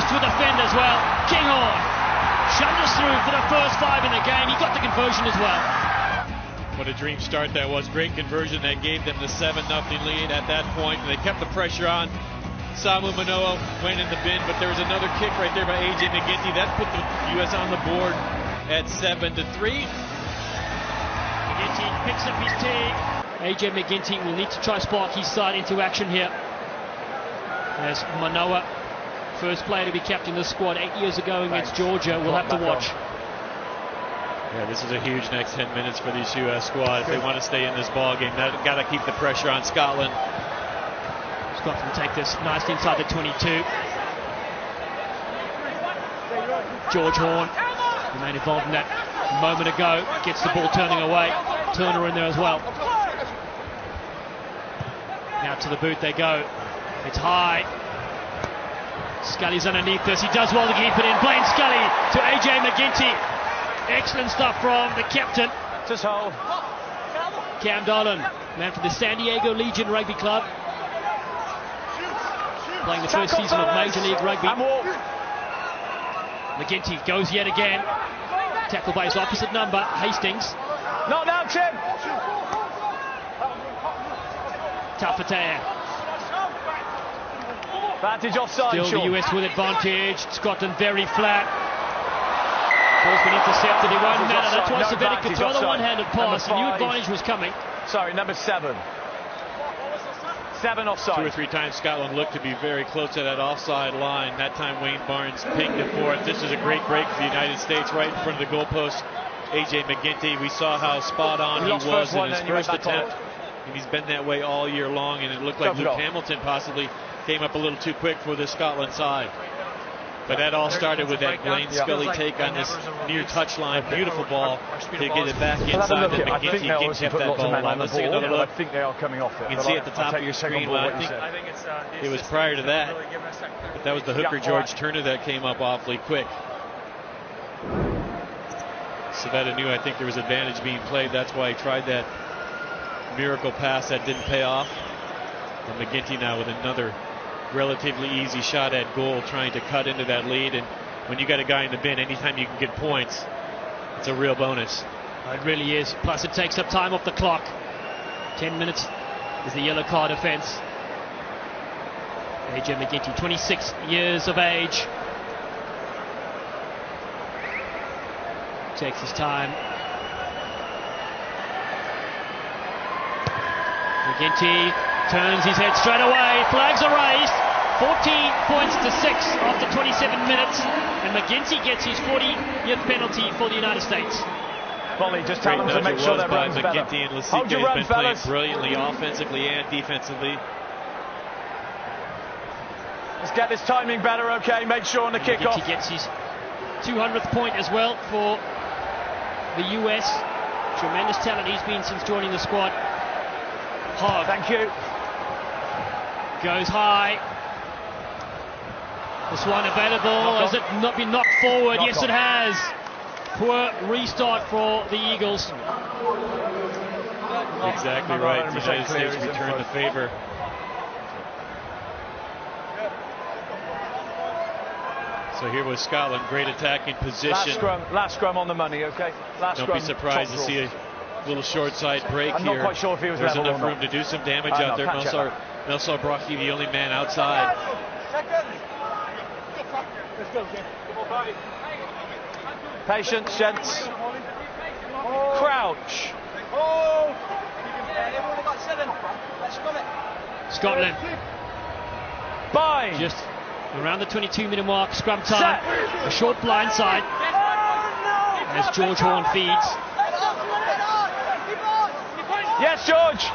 to a defender as well. Kinghorn shoved us through for the first 5 in the game. He got the conversion as well. What a dream start that was. Great conversion that gave them the 7-0 lead at that point. They kept the pressure on. Samu Manoa went in the bin, but there was another kick right there by A.J. McGinty. That put the U.S. on the board at 7-3. McGinty picks up his tee. A.J. McGinty will need to try spark his side into action here. As Manoa, first player to be kept in the squad 8 years ago against Georgia, we'll have to watch. Yeah, this is a huge next 10 minutes for this U.S. squad. If they want to stay in this ball game, they've got to keep the pressure on Scotland. Scotland take this nicely inside the 22. George Horn, the man involved in that a moment ago, gets the ball turning away. Turner in there as well. Now to the boot they go. It's high. Scully's underneath this. He does well to keep it in. Blaine Scully to A.J. McGinty. Excellent stuff from the captain. Just hold. Cam Dolan, man from the San Diego Legion Rugby Club. Playing the first season of Major League Rugby. McGinty goes yet again. Tackle by his opposite number, Hastings. Not now, Tim. Tafatea. Advantage offside. Still Sean. the US with advantage. Scotland very flat. Ball's been intercepted. It won't matter. That's why Savetic could throw the one-handed pass. He knew advantage was coming. Sorry, number 7. 7 offside. 2 or 3 times Scotland looked to be very close to that offside line. That time Wayne Barnes pinged it for it. This is a great break for the United States right in front of the goalpost. A.J. McGinty, we saw how spot on he was in his first attempt. And he's been that way all year long, and it looked like Luke Hamilton possibly came up a little too quick for the Scotland side. But that all started with that Blaine Scully take on this near touchline. Beautiful ball to get it back inside. And McGinty kept that ball alive. Let's take another look. I think they are coming off it. You can see at the top of your screen. Well, I think it was prior to that. But that was the hooker, George Turner, that came up awfully quick. Savetta knew, I think, there was advantage being played. That's why he tried that miracle pass that didn't pay off. And McGinty now with another relatively easy shot at goal, trying to cut into that lead. And when you got a guy in the bin, anytime you can get points, it's a real bonus. It really is. Plus it takes up time off the clock. 10 minutes is the yellow card offence. A.J. McGinty, 26 years of age. Takes his time. McGinty turns his head straight away. Flags are raised. 14 points to 6 after 27 minutes. And McGinty gets his 40th penalty for the United States. Polly, just tell them to make sure their run's better. McGinty and Lasike has been playing brilliantly offensively and defensively. Let's get this timing better, okay? Make sure on the kickoff. He gets his 200th point as well for the US. Tremendous talent he's been since joining the squad. Hogg. Thank you. Goes high. This one available. Has it not been knocked forward? Yes, it has. Poor restart for the Eagles. Exactly right. The United States returned the favor. So here was Scotland, great attacking position. Last scrum on the money, okay? Don't be surprised to see a little short side break here. I'm not quite sure if he was There's level enough room to do some damage out there. Melsar Brockie, the only man outside. Patience, gents. Crouch. Scotland. Bind. Just around the 22-minute mark, scrum time. A short blind side as George Horn feeds. Yes, George.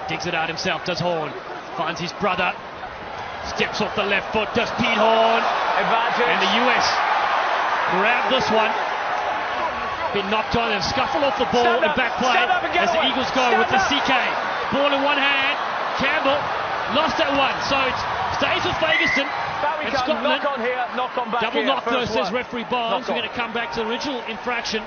Digs it out himself, does Horn. Finds his brother. Steps off the left foot, does Pete Horn. Advantage. And the US grab this one. Been knocked on and scuffle off the ball in back play as the Eagles go with the CK. Ball in one hand. Campbell lost that one. So it stays with Ferguson. And Scotland. Knock on here, knock on back. Double here. knock though, First says one. referee Barnes. We're going to come back to the original infraction.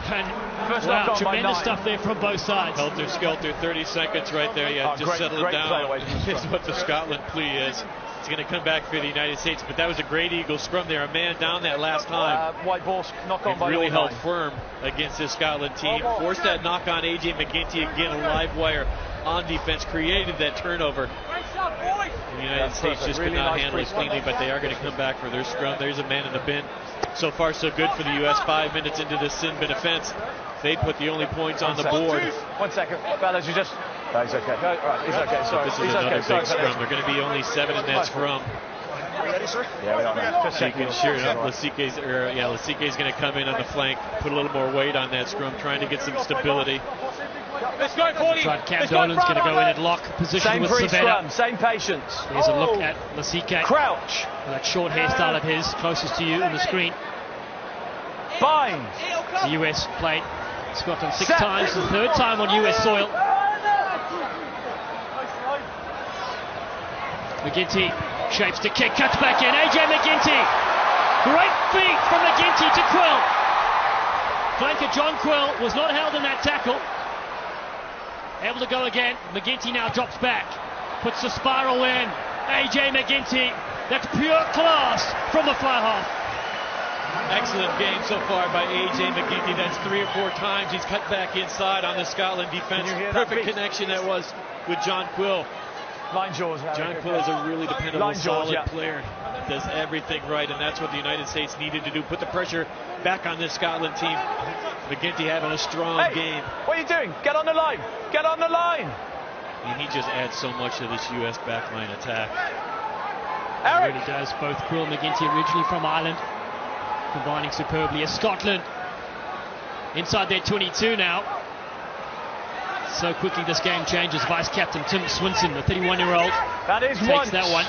And First wow, knock on by tremendous 9. stuff there from both sides. Helter Skelter, 30 seconds right there. Yeah, just settle it down. play away from the scrum. Is what the Scotland plea is. It's going to come back for the United States, but that was a great Eagle scrum there. A man down that last time. White ball, knock on It by really all held 9. firm against this Scotland team. Forced that knock on AJ McGinty again, a live wire on defense, created that turnover. The United States just could not handle it cleanly, but they are going to come back for their scrum. There's a man in the bin. So far, so good for the U.S. 5 minutes into this sin bin offense. They put the only points on the board. 1 second, fellas, you just... No, he's okay. No, right, he's okay, sorry. This is He's another okay. big scrum. They're going to be only 7 in that scrum. Yeah, we are now. Just So you can sure enough, Lasike's going to come in on the flank, put a little more weight on that scrum, trying to get some stability. Let's go, 40. Cam Dolan's going to go in at lock position Same with free Savannah. scrum, same patience. Here's a look at Lasike. Crouch. That short hairstyle of his, closest to you on the screen. Bind. The US played Scotland 6 Set. times, the 3rd time on US soil. McGinty shapes to kick, cuts back in. AJ McGinty. Great feet from McGinty to Quill. Flanker John Quill was not held in that tackle. Able to go again. McGinty now drops back. Puts the spiral in. AJ McGinty. That's pure class from the fly half. Excellent game so far by AJ McGinty. That's 3 or 4 times he's cut back inside on the Scotland defense. Perfect connection that was with John Quill. Line jaws. John Quill is a really dependable, solid yeah. player. Does everything right, and that's what the United States needed to do. Put the pressure back on this Scotland team. McGinty having a strong game. What are you doing? Get on the line. Get on the line. And he just adds so much to this U.S. backline attack. He really does. Both Quill and McGinty originally from Ireland, combining superbly as Scotland inside their 22 now. So quickly this game changes. Vice captain Tim Swinson, the 31-year-old, takes that one.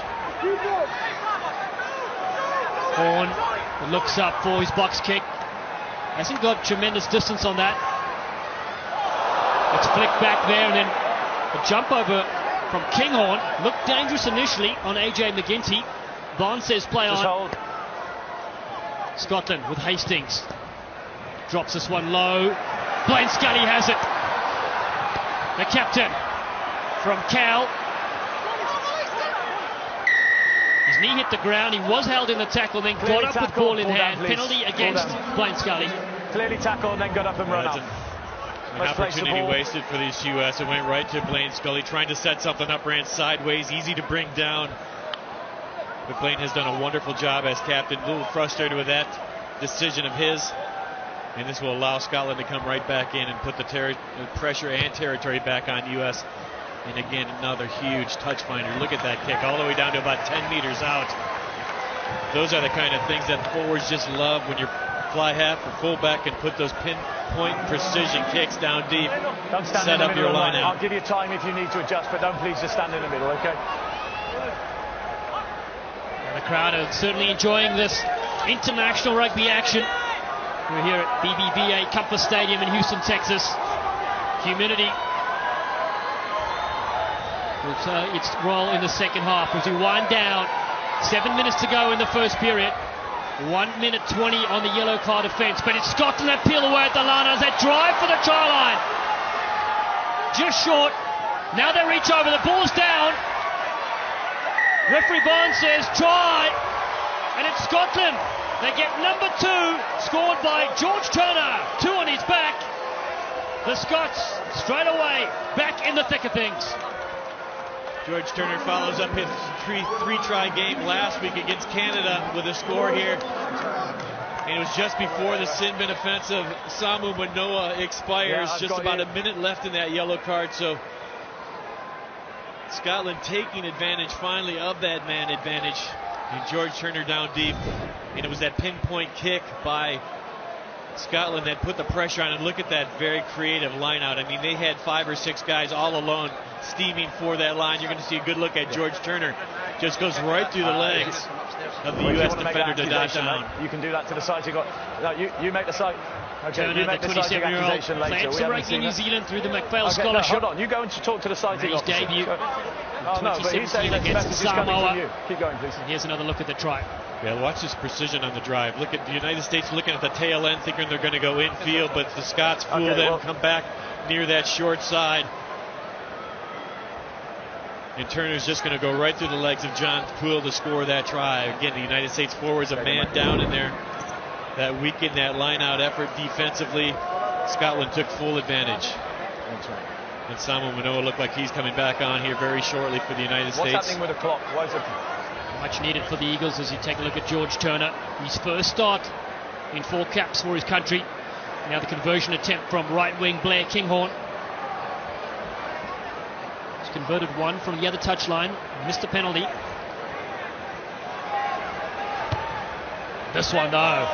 Horn looks up for his box kick. Hasn't got tremendous distance on that. It's flicked back there, and then a jump over from Kinghorn. Looked dangerous initially on AJ McGinty. Barnes says play on. Hold. Scotland with Hastings. Drops this one low. Blaine Scully has it. The captain from Cal. His knee hit the ground. He was held in the tackle, then got up with ball in hand. Penalty against Blaine Scully. Clearly tackled and then got up and run up. An opportunity wasted for these U.S. It went right to Blaine Scully, trying to set something up, ran sideways, easy to bring down. But Blaine has done a wonderful job as captain. A little frustrated with that decision of his. And this will allow Scotland to come right back in and put the pressure and territory back on U.S. And again, another huge touch finder. Look at that kick, all the way down to about 10 meters out. Those are the kind of things that forwards just love when you fly half or fullback and put those pinpoint precision kicks down deep. Don't stand Set in the up middle your of the line line. out. I'll give you time if you need to adjust, but don't please just stand in the middle, okay? And the crowd are certainly enjoying this international rugby action. We're here at BBVA Compass Stadium in Houston, Texas. Humidity will play its role in the second half as we wind down. 7 minutes to go in the first period. 1 minute 20 on the yellow card offence, but it's Scotland that peel away at the line as they drive for the try line. Just short. Now they reach over. The ball's down. Referee Barnes says try, and it's Scotland. They get number 2, scored by George Turner. 2 on his back. The Scots straight away back in the thick of things. George Turner follows up his three-try game last week against Canada with a score here. And it was just before the sin bin offensive. Samu Manoa expires. Just about a minute left in that yellow card. So Scotland taking advantage finally of that man advantage. And George Turner down deep. And it was that pinpoint kick by Scotland that put the pressure on. And look at that very creative line out. I mean, they had 5 or 6 guys all alone steaming for that line. You're going to see a good look at George Turner. Just goes right through the legs of the U.S. defender to dodge down. You can do that to the side. No, you make the side. Turner, the 27-year-old, played some rugby in New Zealand through the McPhail Scholarship. Hold on, you go and talk to the sighting His officer. debut in Oh, no, but he's saying 2017 that the against message is coming from Samoa. you. Keep going, please. And here's another look at the try. Yeah, watch this precision on the drive. Look at the United States looking at the tail end, thinking they're going to go infield, but the Scots fool them, come back near that short side. And Turner's just going to go right through the legs of John Poole to score that try. Again, the United States forwards a man down in there. That weakened that line-out effort defensively. Scotland took full advantage. That's right. And Samu Manoa looked like he's coming back on here very shortly for the United States. What's happening with the clock? Why is it? Much needed for the Eagles as you take a look at George Turner. His first start in 4 caps for his country. Now the conversion attempt from right wing Blair Kinghorn. He's converted one from the other touchline. Missed a penalty. This one though.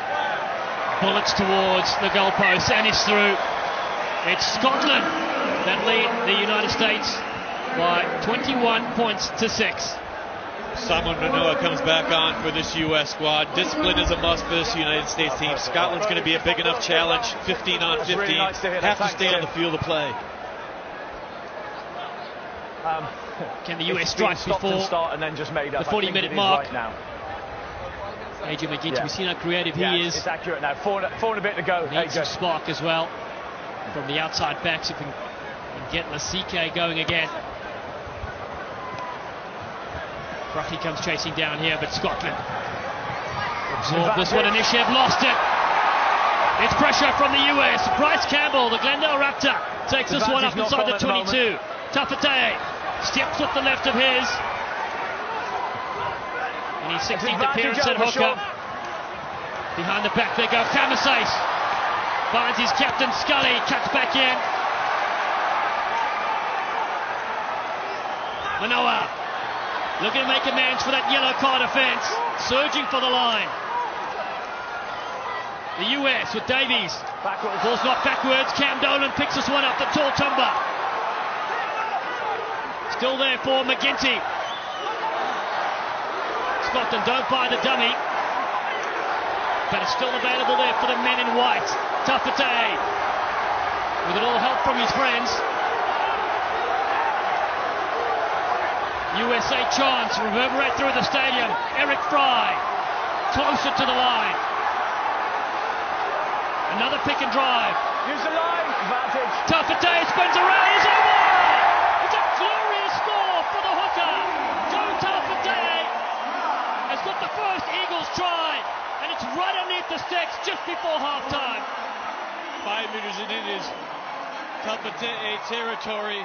Bullets towards the goalpost and it's through. It's Scotland that lead the United States by 21 points to 6. Samu Manoa comes back on for this U.S. squad. Discipline is a must for this United States team. Scotland's going to be a big enough challenge. 15 on 15. Really nice have to stay on the field of play. Can the US strike before start and then just made up. the 40-minute mark? Right now. AJ McGinty, we've seen how creative he is. It's accurate now. Four and a bit to go. Needs some spark as well from the outside backs if we can get Lasike going again. Brucky comes chasing down here, but Scotland absorbed this one. Anishev lost it. It's pressure from the US. Bryce Campbell, the Glendale Raptor, takes this one up inside the 22. Tafatae steps with the left of his. In his 16th appearance at hooker. Behind the back they go. Kamasais finds his captain Scully, cuts back in. Manoa looking to make amends for that yellow card offence. Surging for the line. The US with Davies. Ball's knocked backwards. Cam Dolan picks this one up. The tall tumber. Still there for McGinty. Scotland don't buy the dummy. But it's still available there for the men in white. Tafatae with a little help from his friends. USA chants reverberate through the stadium. Eric Fry closer to the line. Another pick and drive. Use the line. Advantage. Tafatae spins around. He's over. It's a glorious score for the hooker. Joe Tafatae has got the first Eagles try, and it's right underneath the sticks just before halftime. 5 meters and it is Tafatae territory.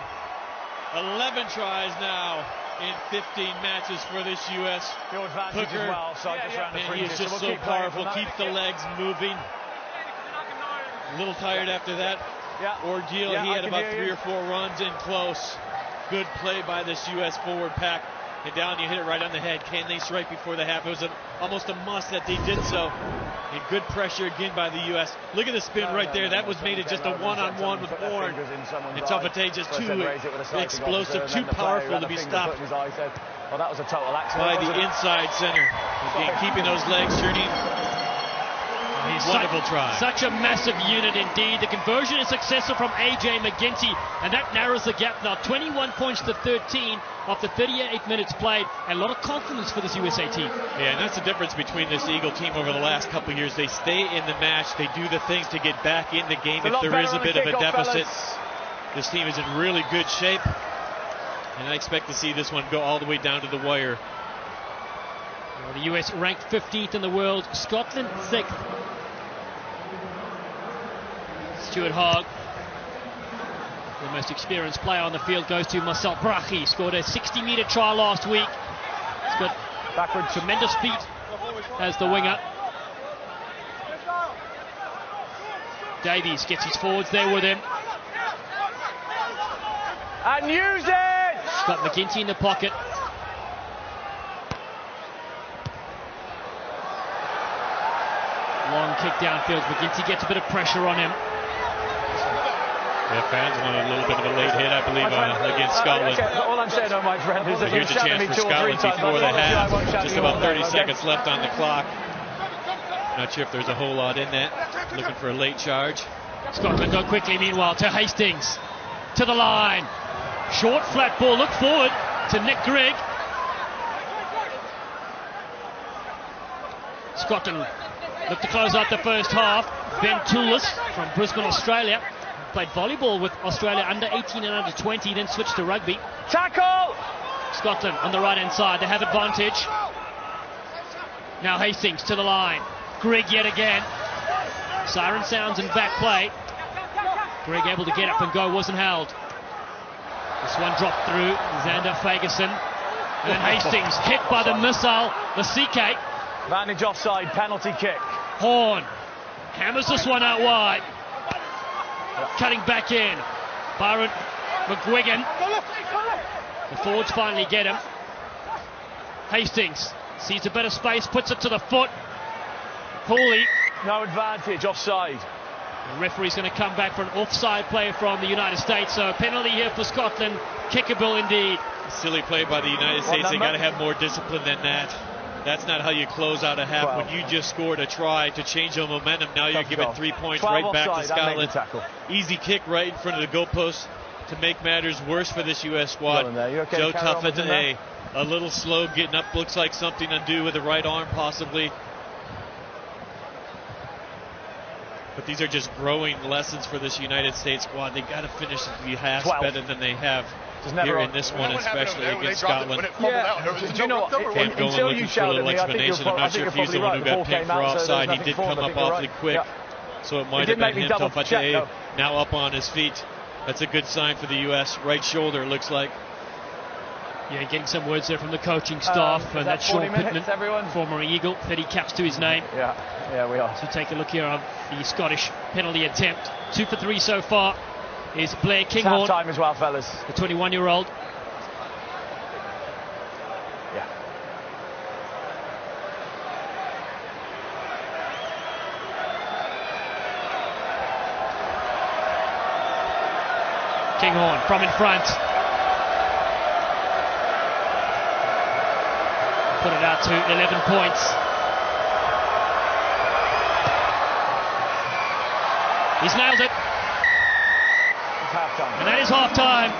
11 tries now in 15 matches for this U.S. hooker. Well, so and he is just so powerful. Keep the legs moving. A little tired after that ordeal. He had about 3 or 4 runs in close. Good play by this U.S. forward pack. And down you hit it right on the head. Can they strike before the half? It was almost a must that they did so. And good pressure again by the U.S. Look at the spin right there. That was made it just a one-on-one with Horn. And Tafatae just too explosive, too powerful to be stopped well, that was a total accident by the inside center. Again, keeping those legs turning. Wonderful try. Such a massive unit indeed. The conversion is successful from AJ McGinty, and that narrows the gap now. 21 points to 13 after 38 minutes played, and a lot of confidence for this USA team. Yeah, and that's the difference between this Eagle team over the last couple of years. They stay in the match. They do the things to get back in the game if there is a bit of a deficit. This team is in really good shape, and I expect to see this one go all the way down to the wire. Well, the US ranked 15th in the world, Scotland 6th. Stuart Hogg, the most experienced player on the field, goes to Marcel Brachy. Scored a 60-meter try last week. He's got backwards tremendous feet as the winger. Davies gets his forwards there with him. And use it! Scott McGinty in the pocket. Long kick downfield. McGinty gets a bit of pressure on him. Yeah, fans wanted a little bit of a late hit, I believe, against Scotland. All I'm saying, my friend, is that here's a chance for Scotland before the half. Just about 30 seconds left on the clock. Not sure if there's a whole lot in that. Looking for a late charge. Scotland go quickly meanwhile to Hastings. To the line. Short flat ball, look forward to Nick Grigg. Scotland look to close out the first half. Ben Toulis from Brisbane, Australia. Played volleyball with Australia under 18 and under 20, then switched to rugby. Tackle! Scotland on the right hand side, they have advantage. Now Hastings to the line. Grigg yet again. Siren sounds in back play. Grigg able to get up and go, wasn't held. This one dropped through, Xander Fagerson. And then Hastings hit by the missile, the CK. Vantage offside, penalty kick. Horn hammers this one out wide. Cutting back in. Byron McGuigan. The forwards finally get him. Hastings sees a bit of space, puts it to the foot. Cooley. No advantage, offside. The referee's going to come back for an offside play from the United States. So a penalty here for Scotland. Kickable indeed. Silly play by the United States. They got to have more discipline than that. That's not how you close out a half. 12. When you just scored a try to change the momentum, now you're giving 3 points right back to Scotland. Easy kick right in front of the goalpost to make matters worse for this U.S. squad. Okay, Joe Tuffett, a little slow getting up. Looks like something undue with the right arm possibly. But these are just growing lessons for this United States squad. They got to finish the halves better than they have here in this one, especially against Scotland. Do you know what? Until you shouted at me, I think I'm not sure if he's the one who got picked for offside. He did come up awfully quick, so it might have been him. Tafate now up on his feet. That's a good sign for the U.S. Right shoulder, it looks like. Yeah, getting some words there from the coaching staff. And that's Sean Pittman, former Eagle, 30 caps to his name. Yeah, we are. So take a look here on the Scottish penalty attempt. 2 for 3 so far is Blair Kinghorn. Time as well, fellas. The 21-year-old. Yeah. Kinghorn from in front. Put it out to 11 points. He's nailed it. And that is half-time.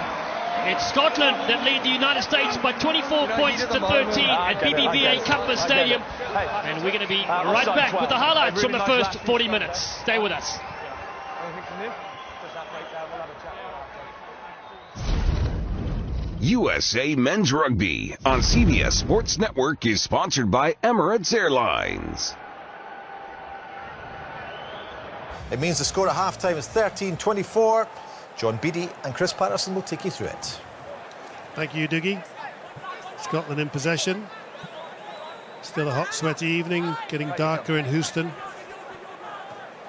It's Scotland that lead the United States by 24 points to 13 at BBVA Compass Stadium. And we're going to be right back with the highlights from the first 40 minutes. Stay with us. USA Men's Rugby on CBS Sports Network is sponsored by Emirates Airlines. It means the score at half-time is 13-24. John Beattie and Chris Patterson will take you through it. Thank you, Dougie. Scotland in possession. Still a hot, sweaty evening, getting darker in Houston.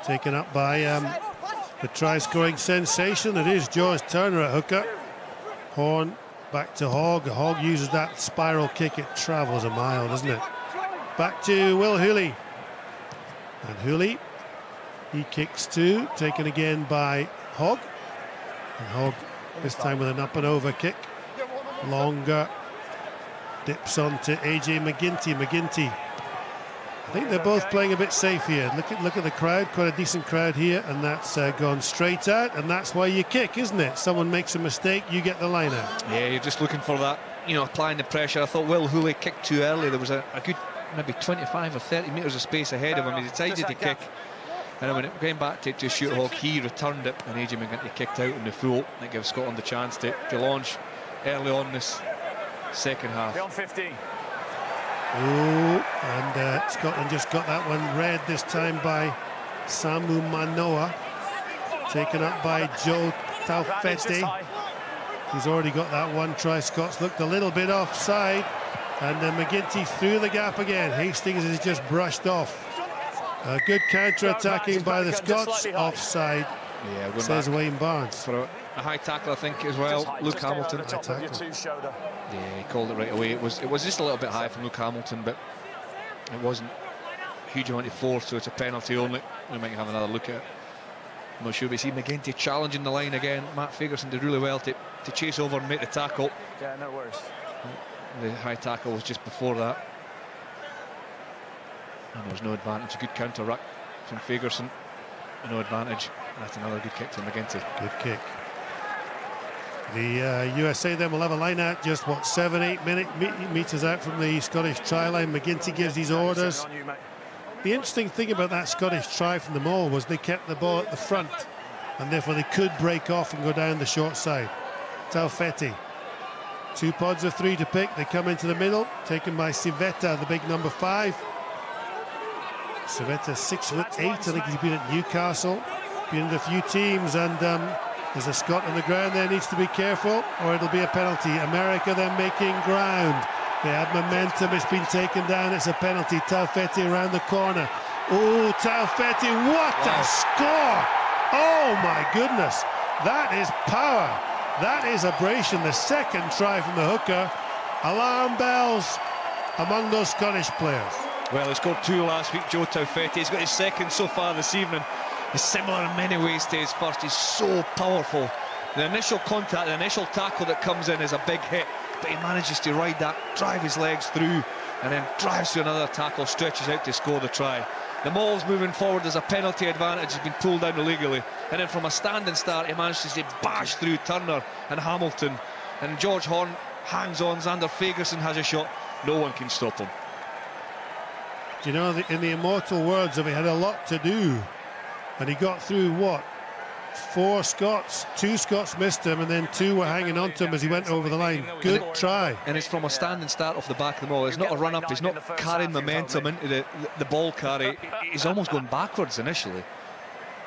Taken up by the try-scoring sensation. It is George Turner at hooker. Horn back to Hogg. Hogg uses that spiral kick. It travels a mile, doesn't it? Back to Will Hooley. And Hooley, he kicks two, taken again by Hogg. And Hogg, this time with an up and over kick. Longer. Dips on to AJ McGinty. McGinty. I think they're both playing a bit safe here. Look at the crowd, quite a decent crowd here, and that's gone straight out, and that's why you kick, isn't it? Someone makes a mistake, you get the line out. Yeah, you're just looking for that, applying the pressure. I thought Will Hooley kicked too early. There was a good maybe 25 or 30 metres of space ahead of him. He decided to kick, and when it came back to shoot Hogg, he returned it, and AJ McGinty kicked out in the full. That gives Scotland the chance to launch early on this second half. Beyond 15. Oh, and Scotland just got that one read this time by Samu Manoa, taken up by Joe Taufete. He's already got that one try. Scots looked a little bit offside, and then McGinty through the gap again. Hastings is just brushed off. A good counter-attacking by the Scots. Offside, says Wayne Barnes. For a high tackle, I think, as well. Luke Hamilton. Yeah, he called it right away. It was just a little bit high from Luke Hamilton, but it wasn't a huge amount of force, so it's a penalty only. We might have another look at it. I'm not sure, but see McGinty challenging the line again. Matt Fagerson did really well to chase over and make the tackle. Yeah, no worries. The high tackle was just before that. And there's no advantage. A good counter-ruck from Fagerson. No advantage. And that's another good kick from McGinty. Good kick. The USA then will have a line out just, 7-8 metres out from the Scottish try line. McGinty gives his orders. The interesting thing about that Scottish try from the maul was they kept the ball at the front, and therefore they could break off and go down the short side. Taufetti. 2 pods of 3 to pick. They come into the middle, taken by Civetta, the big number 5. Civetta, 6'8". I think he's been at Newcastle, been in a few teams, and there's a Scot on the ground there, needs to be careful, or it'll be a penalty. America then making ground. They have momentum, it's been taken down, it's a penalty. Taufetti around the corner. Oh, Taufetti, what a score! Oh my goodness, that is power. That is abrasion, the second try from the hooker. Alarm bells among those Scottish players. Well, he scored 2 last week, Joe Taufetti. He's got his second so far this evening. He's similar in many ways to his first. He's so powerful. The initial contact, the initial tackle that comes in is a big hit, but he manages to ride that, drive his legs through, and then drives to another tackle, stretches out to score the try. The Maul's moving forward, there's a penalty advantage, he's been pulled down illegally, and then from a standing start he manages to bash through Turner and Hamilton, and George Horn hangs on. Xander Fagerson has a shot, no one can stop him. Do you know, in the immortal words of he had a lot to do, and he got through, 4 Scots, 2 Scots missed him, and then 2 were hanging on to him as he went over the line. Good try. And it's from a standing start off the back of the Maul. It's not a run up, he's not carrying momentum into the ball carry. He's almost going backwards initially,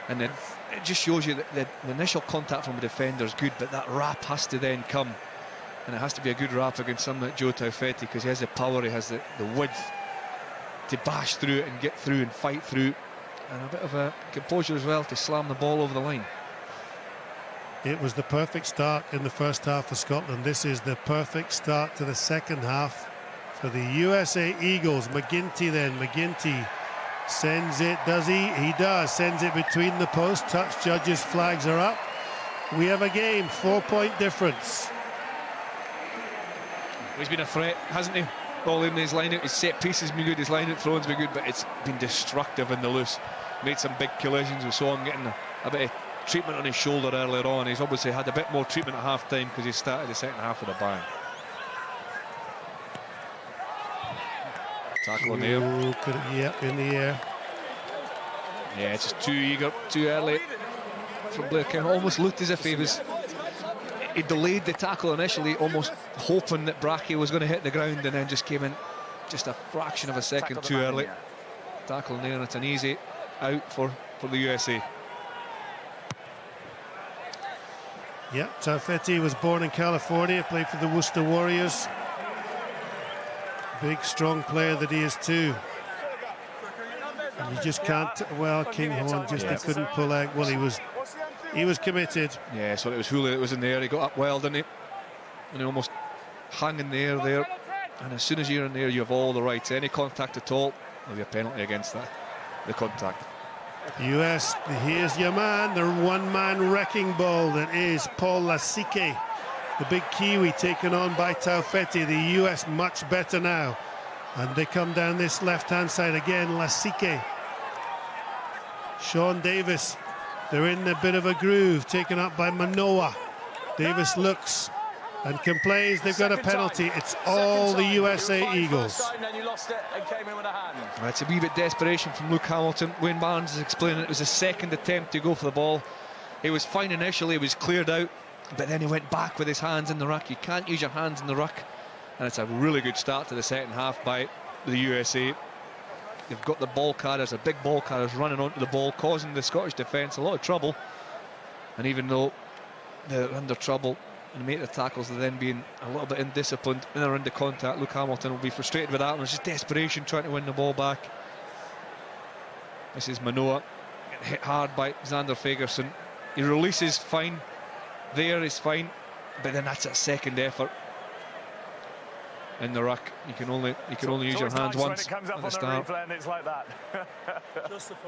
and then it just shows you that the initial contact from the defender is good, but that wrap has to then come, and it has to be a good wrap against someone like Joe Taufetti, because he has the power, he has the width to bash through it and get through and fight through, and a bit of a composure as well to slam the ball over the line. It was the perfect start in the first half for Scotland. This is the perfect start to the second half for the USA Eagles. McGinty then, McGinty sends it, does he? He does, sends it between the posts. Touch judges' flags are up. We have a game, 4-point difference. He's been a threat, hasn't he? All in his line-out, his set pieces been good, his line-out throws been good, but it's been destructive in the loose. Made some big collisions. We saw him getting a bit of treatment on his shoulder earlier on. He's obviously had a bit more treatment at half-time because he started the second half with a bang. Tackle in the air. Yep, in the air. Yeah, just too eager, too early from Blair Campbell. Almost looked as if he delayed the tackle initially, almost hoping that Brackey was going to hit the ground, and then just came in just a fraction of a second too early. Tackle in there, and it's an easy out for the USA. Yeah, Taufetti was born in California, played for the Worcester Warriors. Big, strong player that he is too. And you just can't, well, Kinghorn just he couldn't pull out. Well, he was committed. Yeah, so it was Hooley that was in the air. He got up well, didn't he? And he almost hung in the air there. And as soon as you're in there, you have all the rights. Any contact at all, there'll be a penalty against that, the contact. US, here's your man, the one-man wrecking ball that is Paul Lasike, the big Kiwi taken on by Taufetti. The US much better now, and they come down this left-hand side again. Lasike, Sean Davis, they're in a bit of a groove, taken up by Manoa. Davis looks and complains. They've got a penalty. It's all the USA Eagles. It's a wee bit desperation from Luke Hamilton. Wayne Barnes is explaining it was his second attempt to go for the ball. He was fine initially, he was cleared out, but then he went back with his hands in the ruck. You can't use your hands in the ruck, and it's a really good start to the second half by the USA. They've got the ball carriers, the big ball carriers running onto the ball, causing the Scottish defence a lot of trouble. And even though they're under trouble and make the tackles, they're then being a little bit indisciplined and they're into contact. Luke Hamilton will be frustrated with that, and it's just desperation trying to win the ball back. This is Manoa, getting hit hard by Xander Fagerson. He releases fine, there is fine, but then that's a second effort in the ruck. You can only use your hands once at the start.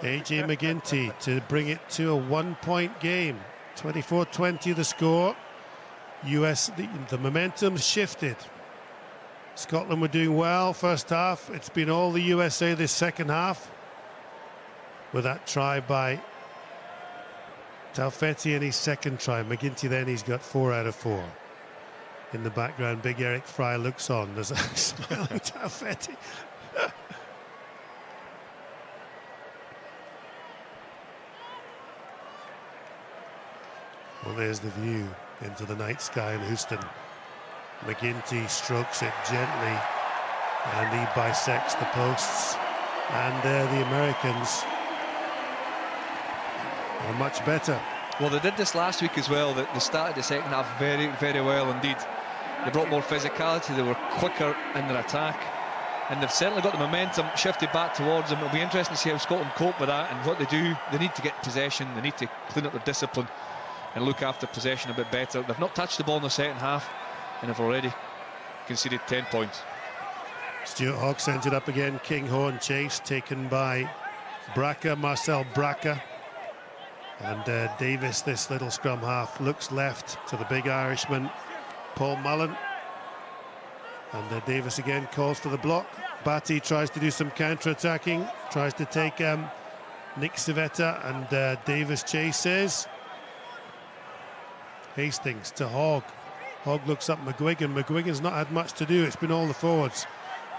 AJ McGinty to bring it to a 1-point game. 24-20 the score. US, the momentum shifted. Scotland were doing well first half. It's been all the USA this second half. With that try by Taufetti in his second try. McGinty then, he's got 4 out of 4. In the background, big Eric Fry looks on. There's a smiling Taufetti. Well, there's the view into the night sky in Houston. McGinty strokes it gently and he bisects the posts. And the Americans are much better. Well, they did this last week as well. They started the second half very, very well indeed. They brought more physicality, they were quicker in their attack, and they've certainly got the momentum shifted back towards them. It'll be interesting to see how Scotland cope with that and what they do. They need to get possession, they need to clean up their discipline and look after possession a bit better. They've not touched the ball in the second half and have already conceded 10 points. Stuart Hogg sends it up again. Kinghorn chase taken by Braca, Marcel Braca. And Davis, this little scrum half, looks left to the big Irishman, Paul Mullen. And Davis again calls for the block. Batty tries to do some counter-attacking, tries to take Nick Civetta, and Davis chases. Hastings to Hogg. Hogg looks up McGuigan. McGuigan's not had much to do. It's been all the forwards.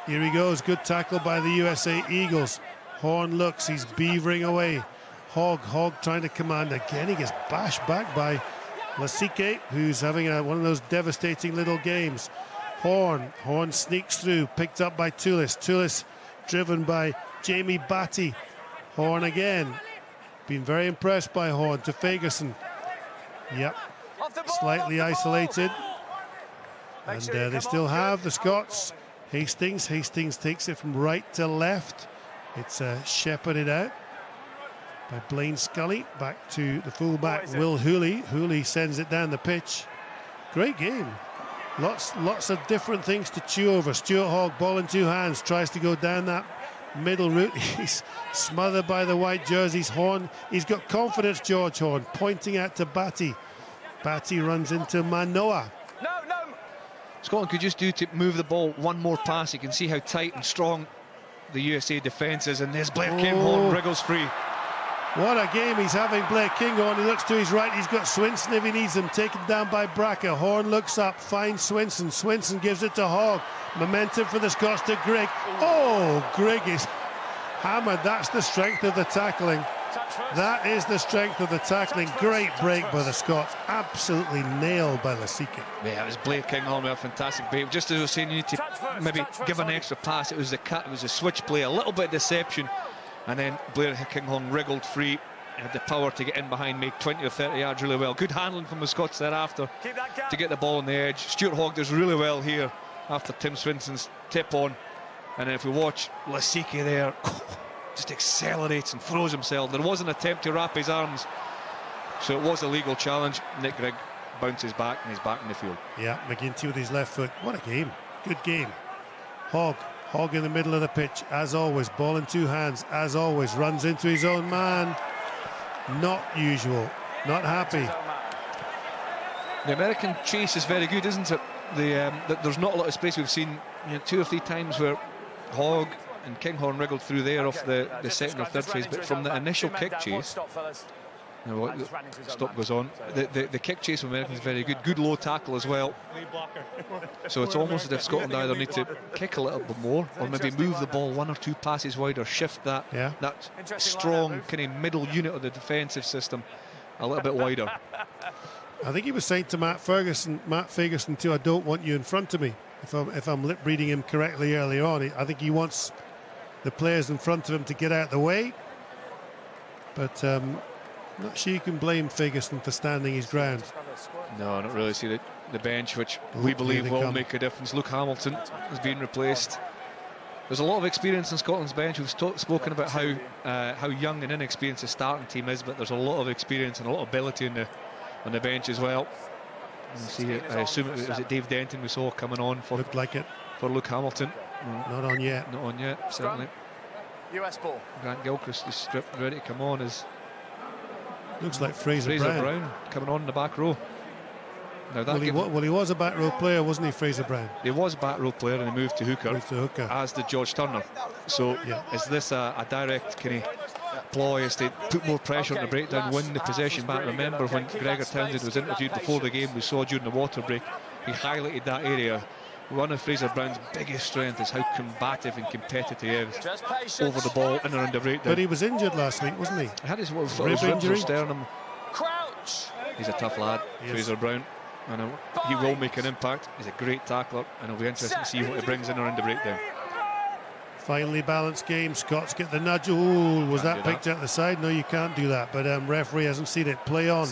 Here he goes. Good tackle by the USA Eagles. Horn looks. He's beavering away. Hogg trying to command. Again, he gets bashed back by Lasike, who's having one of those devastating little games. Horn sneaks through. Picked up by Toulis. Toulis driven by Jamie Batty. Horn again. Been very impressed by Horn to Fagerson. Yep. Slightly isolated. And they still have the Scots. Hastings takes it from right to left. It's shepherded out by Blaine Scully. Back to the fullback, Will Hooley. Hooley sends it down the pitch. Great game. Lots of different things to chew over. Stuart Hogg, ball in 2 hands, tries to go down that middle route. He's smothered by the white jerseys. Horn, he's got confidence, George Horn, pointing out to Batty. Batty runs into Manoa. No. Scotland could just do to move the ball one more pass. You can see how tight and strong the USA defence is, and there's Blair Kinghorn, wriggles free. What a game he's having, Blair Kinghorn. He looks to his right, he's got Swinson if he needs him, taken down by Braca. Horn looks up, finds Swinson. Swinson gives it to Hogg. Momentum for the Scots to Grigg. Oh, Grigg is hammered. That's the strength of the tackling. That is the strength of the tackling. Great break by the Scots. Absolutely nailed by Lasike. Yeah, it was Blair Kinghorn with a fantastic break. Just as I was saying, you need to maybe give an extra pass. It was the cut, it was a switch play, a little bit of deception. And then Blair Kinghorn wriggled free, had the power to get in behind, make 20 or 30 yards really well. Good handling from the Scots thereafter to get the ball on the edge. Stuart Hogg does really well here after Tim Swinson's tip on. And then if we watch Lasike there, just accelerates and throws himself. There was an attempt to wrap his arms, so it was a legal challenge. Nick Grigg bounces back and he's back in the field. Yeah, McGinty with his left foot. What a game. Good game. Hogg in the middle of the pitch, as always. Ball in 2 hands, as always. Runs into his own man. Not usual. Not happy. The American chase is very good, isn't it? There's not a lot of space. We've seen 2 or 3 times where Hogg and Kinghorn wriggled through there off the second or third phase, but from the initial kick chase, stop goes on. The kick chase from Americans is very good. Good low tackle as well. So it's almost as if Scotland either need to kick a little bit more, or maybe move the ball 1 or 2 passes wide, or shift that strong kind of middle unit of the defensive system a little bit wider. I think he was saying to Matt Fagerson too, I don't want you in front of me. If I'm lip reading him correctly earlier on, I think he wants the players in front of him to get out of the way. But not sure you can blame Fagerson for standing his ground. No, I don't really see the bench, which we believe will make a difference. Luke Hamilton has been replaced. There's a lot of experience in Scotland's bench. We've spoken about how young and inexperienced the starting team is, but there's a lot of experience and a lot of ability on the bench as well. I assume it was Dave Denton we saw coming on for. Looked like it. For Luke Hamilton. Not on yet. Not on yet, certainly. US ball. Grant Gilchrist is stripped, ready to come on. Looks like Fraser Brown coming on in the back row. Now that he was a back row player, wasn't he, Fraser Brown? He was a back row player and he moved to hooker, as did George Turner. So is this a direct kind of ploy as to put more pressure on the breakdown, win the possession back? Remember when Gregor Townsend was interviewed before the game, we saw during the water break, he highlighted that area. One of Fraser Brown's biggest strength is how combative and competitive he is over the ball and around the breakdown. But he was injured last week, wasn't he? He had his rib injury. Sternum. He's a tough lad, Fraser Brown, and he will make an impact. He's a great tackler, and it'll be interesting to see what he brings in around the breakdown. Finally balanced game. Scots get the nudge. Oh, was that picked out the side? No, you can't do that. But referee hasn't seen it. Play on.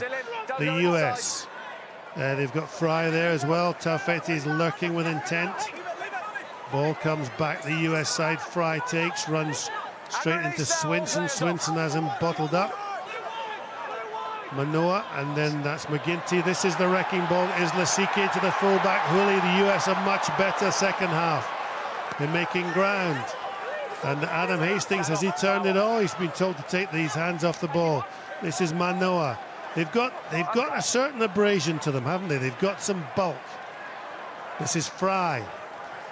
The US. They've got Fry there as well. Taufetti is lurking with intent. Ball comes back the US side. Fry takes, runs straight into Swinson. Swinson has him bottled up. Manoa, and then that's McGinty. This is the wrecking ball. Is Lasike to the fullback. Hooley, the US a much better second half. They're making ground. And Adam Hastings, has he turned it all? He's been told to take these hands off the ball. This is Manoa. They've got a certain abrasion to them, haven't they? They've got some bulk. This is Fry.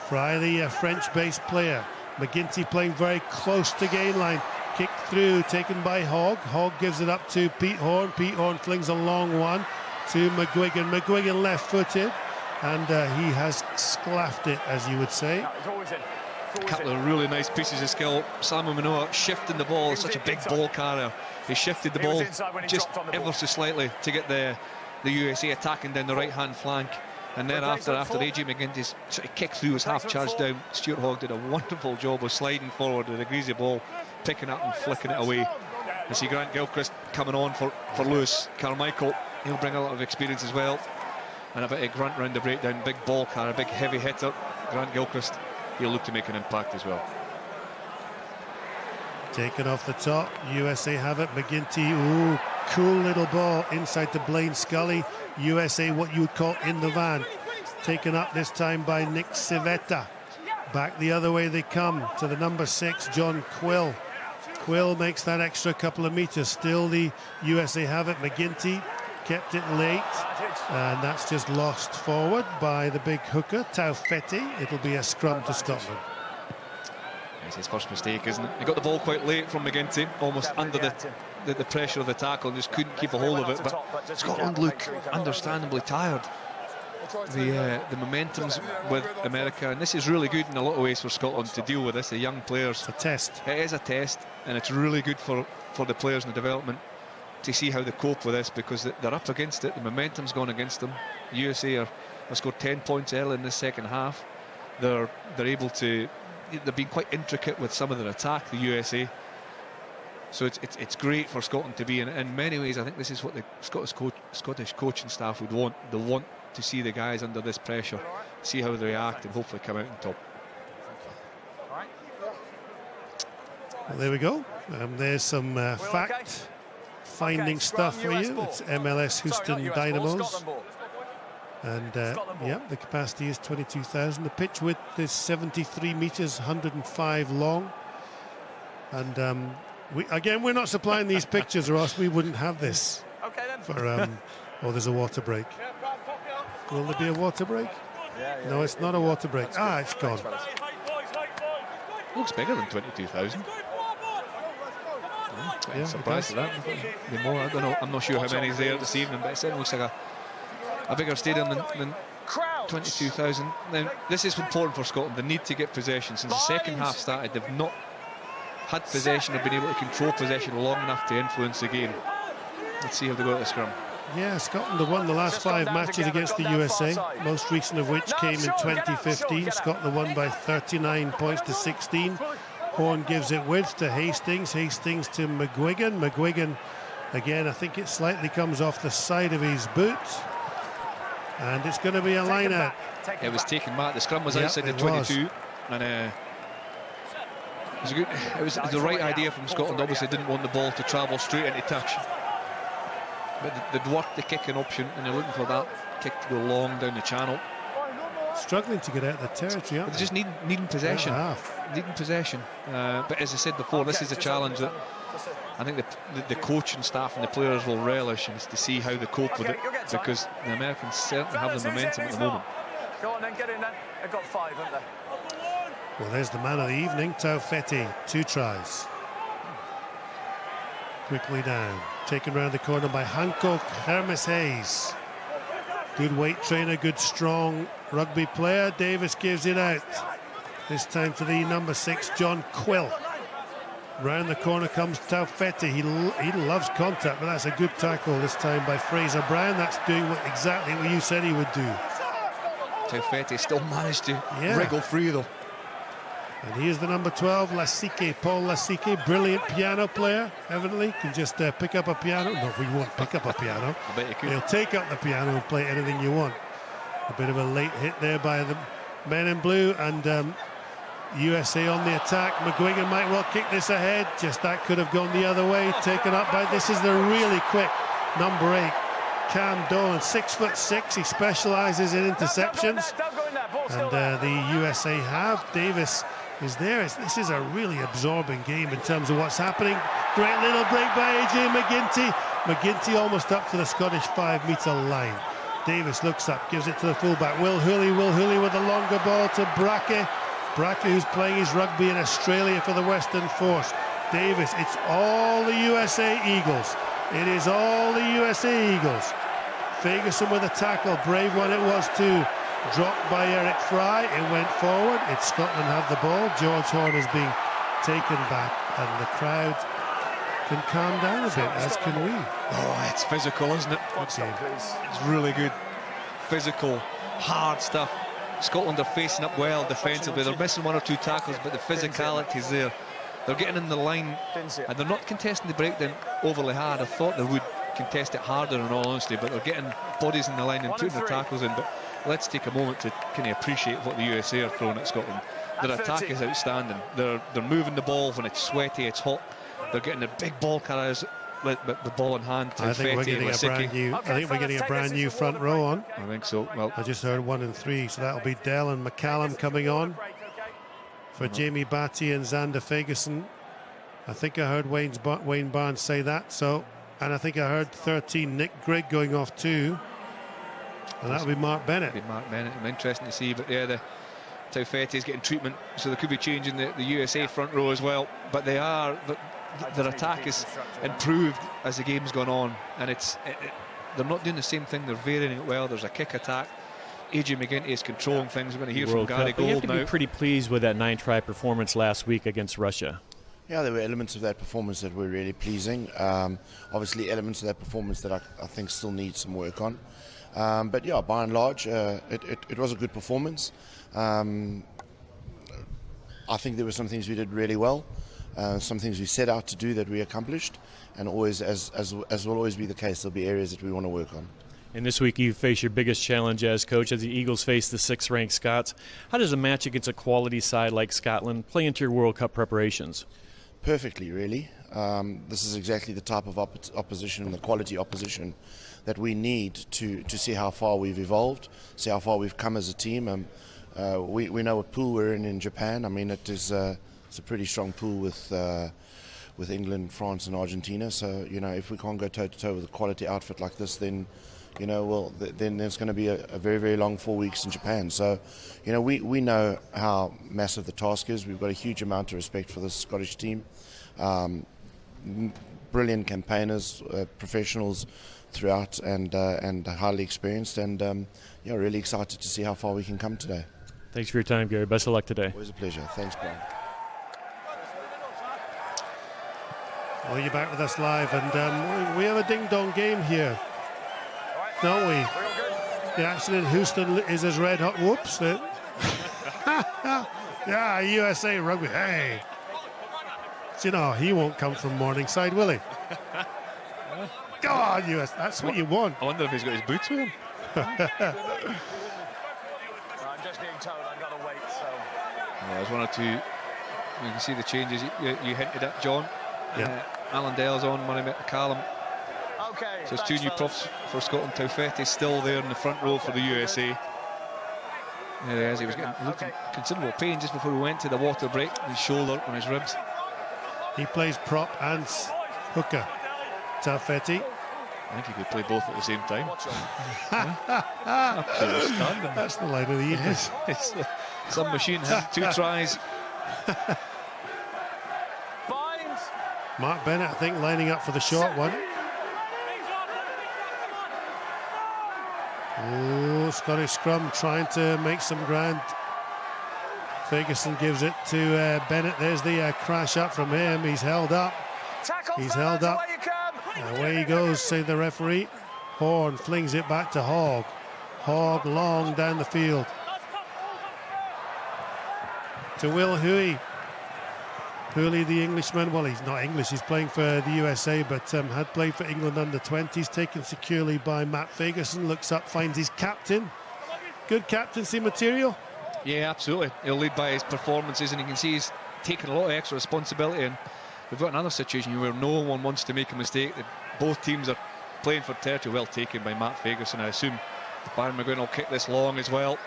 Fry, the French-based player. McGinty playing very close to gain line. Kick through, taken by Hogg. Hogg gives it up to Pete Horn. Pete Horn flings a long one to McGuigan. McGuigan left-footed, and he has sclaffed it, as you would say. A couple of really nice pieces of skill. Samuel Manoa shifting the ball, such a big ball carrier. He shifted the ball just ever so slightly to get the USA attacking down the right-hand flank. And then after AJ McGinty's sort of kick through was half charged down, Stuart Hogg did a wonderful job of sliding forward with a greasy ball, picking up and flicking it away. You see Grant Gilchrist coming on for Lewis Carmichael. He'll bring a lot of experience as well. And a bit of grunt round the breakdown, big ball carrier, big heavy hitter. Grant Gilchrist, he'll look to make an impact as well. Taken off the top, USA have it. McGinty, ooh, cool little ball inside to Blaine Scully. USA, what you would call in the van. Taken up this time by Nick Civetta. Back the other way they come to the number 6, John Quill. Quill makes that extra couple of meters. Still the USA have it. McGinty kept it late, and that's just lost forward by the big hooker, Taufetti. It'll be a scrum to Scotland. It's his first mistake, isn't it? He got the ball quite late from McGinty, almost under the pressure of the tackle, and just couldn't keep a hold of it. But Scotland look understandably tired. The momentum's with America, and this is really good in a lot of ways for Scotland to deal with this. The young players. It's a test. It is a test, and it's really good for the players in the development to see how they cope with this, because they're up against it. The momentum's gone against them. USA have scored 10 points early in the second half. They're able to. They've been quite intricate with some of their attack, the USA. So it's great for Scotland to be in many ways. I think this is what the Scottish coaching staff would want. They want to see the guys under this pressure, see how they react, and hopefully come out on top. Well, there we go. There's some fact-finding stuff for you. It's MLS Houston Dynamos. And the capacity is 22,000. The pitch width is 73 metres, 105 long. And we're not supplying these pictures, or else we wouldn't have this. Okay then. For there's a water break. Will there be a water break? No, it's not a water break. It's gone. Looks bigger than 22,000. Yeah, surprised at that. Maybe more. I don't know. I'm not sure how many is there this evening, but it certainly looks like a bigger stadium than 22,000. Now, this is important for Scotland. They need to get possession. Since the second half started, they've not had possession or been able to control possession long enough to influence the game. Let's see how they go at the scrum. Yeah, Scotland have won the last 5 matches against the USA, most recent of which came in 2015. Scotland won by 39 points to 16. Horn gives it width to Hastings. Hastings to McGuigan. McGuigan, again, I think it slightly comes off the side of his boot. And it's going to be a line out. It was taken back. The scrum was outside the 22. And it was the right idea from Scotland. Obviously didn't want the ball to travel straight into touch. But they'd worked the kicking option, and they're looking for that kick to go long down the channel. Struggling to get out of the territory, aren't they? Just needing possession. Needing possession. But as I said before, this is a challenge that I think the coaching staff and the players will relish and to see how they cope with it, because the Americans certainly have the momentum at the moment. Go on then, get in then. They've got 5, haven't they? Well, there's the man of the evening, Taufetti, 2 tries. Quickly down, taken round the corner by Hancock Hermes Hayes. Good weight trainer, good strong rugby player. Davis gives it out. This time to the number 6, John Quill. Round the corner comes Taufetti. He loves contact, but that's a good tackle this time by Fraser Brown. That's doing exactly what you said he would do. Taufetti still managed to wriggle free though. And here's the number 12, Lasike, Paul Lasike, brilliant piano player, evidently. Can just pick up a piano. No, we won't pick up a piano. I bet you could. He'll take up the piano and play anything you want. A bit of a late hit there by the men in blue, and USA on the attack. McGuigan might well kick this ahead. Just that could have gone the other way. Taken up by, this is the really quick number 8, Cam Dolan, 6'6". He specialises in interceptions. And the USA have. Davis is there. This is a really absorbing game in terms of what's happening. Great little break by AJ McGinty. McGinty almost up to the Scottish 5-metre line. Davis looks up, gives it to the fullback. Will Hooley with a longer ball to Brackey. Brackey, who's playing his rugby in Australia for the Western Force. Davis, it's all the USA Eagles. It is all the USA Eagles. Ferguson with a tackle, brave one it was too. Dropped by Eric Fry, it went forward. It's Scotland have the ball. George Horne is being taken back, and the crowd can calm down a bit, as can we. Oh, it's physical, isn't it? It's really good. Physical, hard stuff. Scotland are facing up well defensively. They're missing 1 or 2 tackles, but the physicality is there. They're getting in the line, and they're not contesting the breakdown overly hard. I thought they would contest it harder, in all honesty, but they're getting bodies in the line and putting the tackles in. But let's take a moment to kind of appreciate what the USA are throwing at Scotland. Their attack is outstanding. They're moving the ball when it's sweaty, it's hot. They're getting the big ball carriers with the ball in hand. I think we're getting a brand new front row on. I think so. Well, I just heard 1 and 3, so that'll be Dell and McCallum coming on for Jamie Batty and Xander Ferguson. I think I heard Wayne Barnes say that. So, and I think I heard 13 Nick Grigg going off too, and that'll be Mark Bennett. I'm interesting to see, but yeah, the Taufetti is getting treatment, so there could be change in the USA front row as well. But their attack is improved as the game's gone on, and they're not doing the same thing. They're varying it well. There's a kick attack. AJ McGinty is controlling things. We're going to hear from Gary Gold now. You have to be pretty pleased with that 9-try performance last week against Russia. Yeah, there were elements of that performance that were really pleasing. Obviously, elements of that performance that I think still need some work on. But yeah, by and large, it was a good performance. I think there were some things we did really well, some things we set out to do that we accomplished, and always, as will always be the case, there'll be areas that we want to work on. And this week you face your biggest challenge as coach, as the Eagles face the 6th-ranked Scots. How does a match against a quality side like Scotland play into your World Cup preparations? Perfectly, really. This is exactly the type of opposition and the quality opposition that we need to see how far we've evolved, see how far we've come as a team. We know what pool we're in Japan. I mean, it's a pretty strong pool with England, France, and Argentina. So if we can't go toe to toe with a quality outfit like this, then then there's going to be a very, very long 4 weeks in Japan. So, we know how massive the task is. We've got a huge amount of respect for this Scottish team. Brilliant campaigners, professionals throughout, and highly experienced. And really excited to see how far we can come today. Thanks for your time, Gary. Best of luck today. Always a pleasure. Thanks, Brian. Well, you're back with us live, and we have a ding-dong game here, don't we? The action in Houston is as red hot. Whoops. Yeah, USA Rugby. Hey. He won't come from Morningside, will he? Go on, US. That's what you want. I wonder if he's got his boots with him. I'm just being told I've got to wait, so... Yeah, there's 1 or 2. You can see the changes you hinted at, John. Yeah. Alan Dell's on, Murray McCallum. Okay, so it's 2 new profs for Scotland. Taufetti still there in the front row for the USA. There he is. He was looking considerable pain just before we went to the water break. His shoulder and his ribs. He plays prop and hooker. Taufetti. I think he could play both at the same time. Absolutely standing. That's the line of the evening. It's some machine has 2 tries. Mark Bennett, I think, lining up for the short one. Oh, Scottish scrum trying to make some ground. Ferguson gives it to Bennett. There's the crash up from him. He's held up. He's held up. Away he goes, say the referee. Horn flings it back to Hogg. Hogg long down the field. To Will Huey. Hooley, the Englishman, well, he's not English, he's playing for the USA, but had played for England under-20s, taken securely by Matt Ferguson, looks up, finds his captain. Good captaincy material. Yeah, absolutely. He'll lead by his performances, and you can see he's taken a lot of extra responsibility. And we've got another situation where no one wants to make a mistake. Both teams are playing for territory. Well taken by Matt Ferguson. I assume Barron McGuinn will kick this long as well.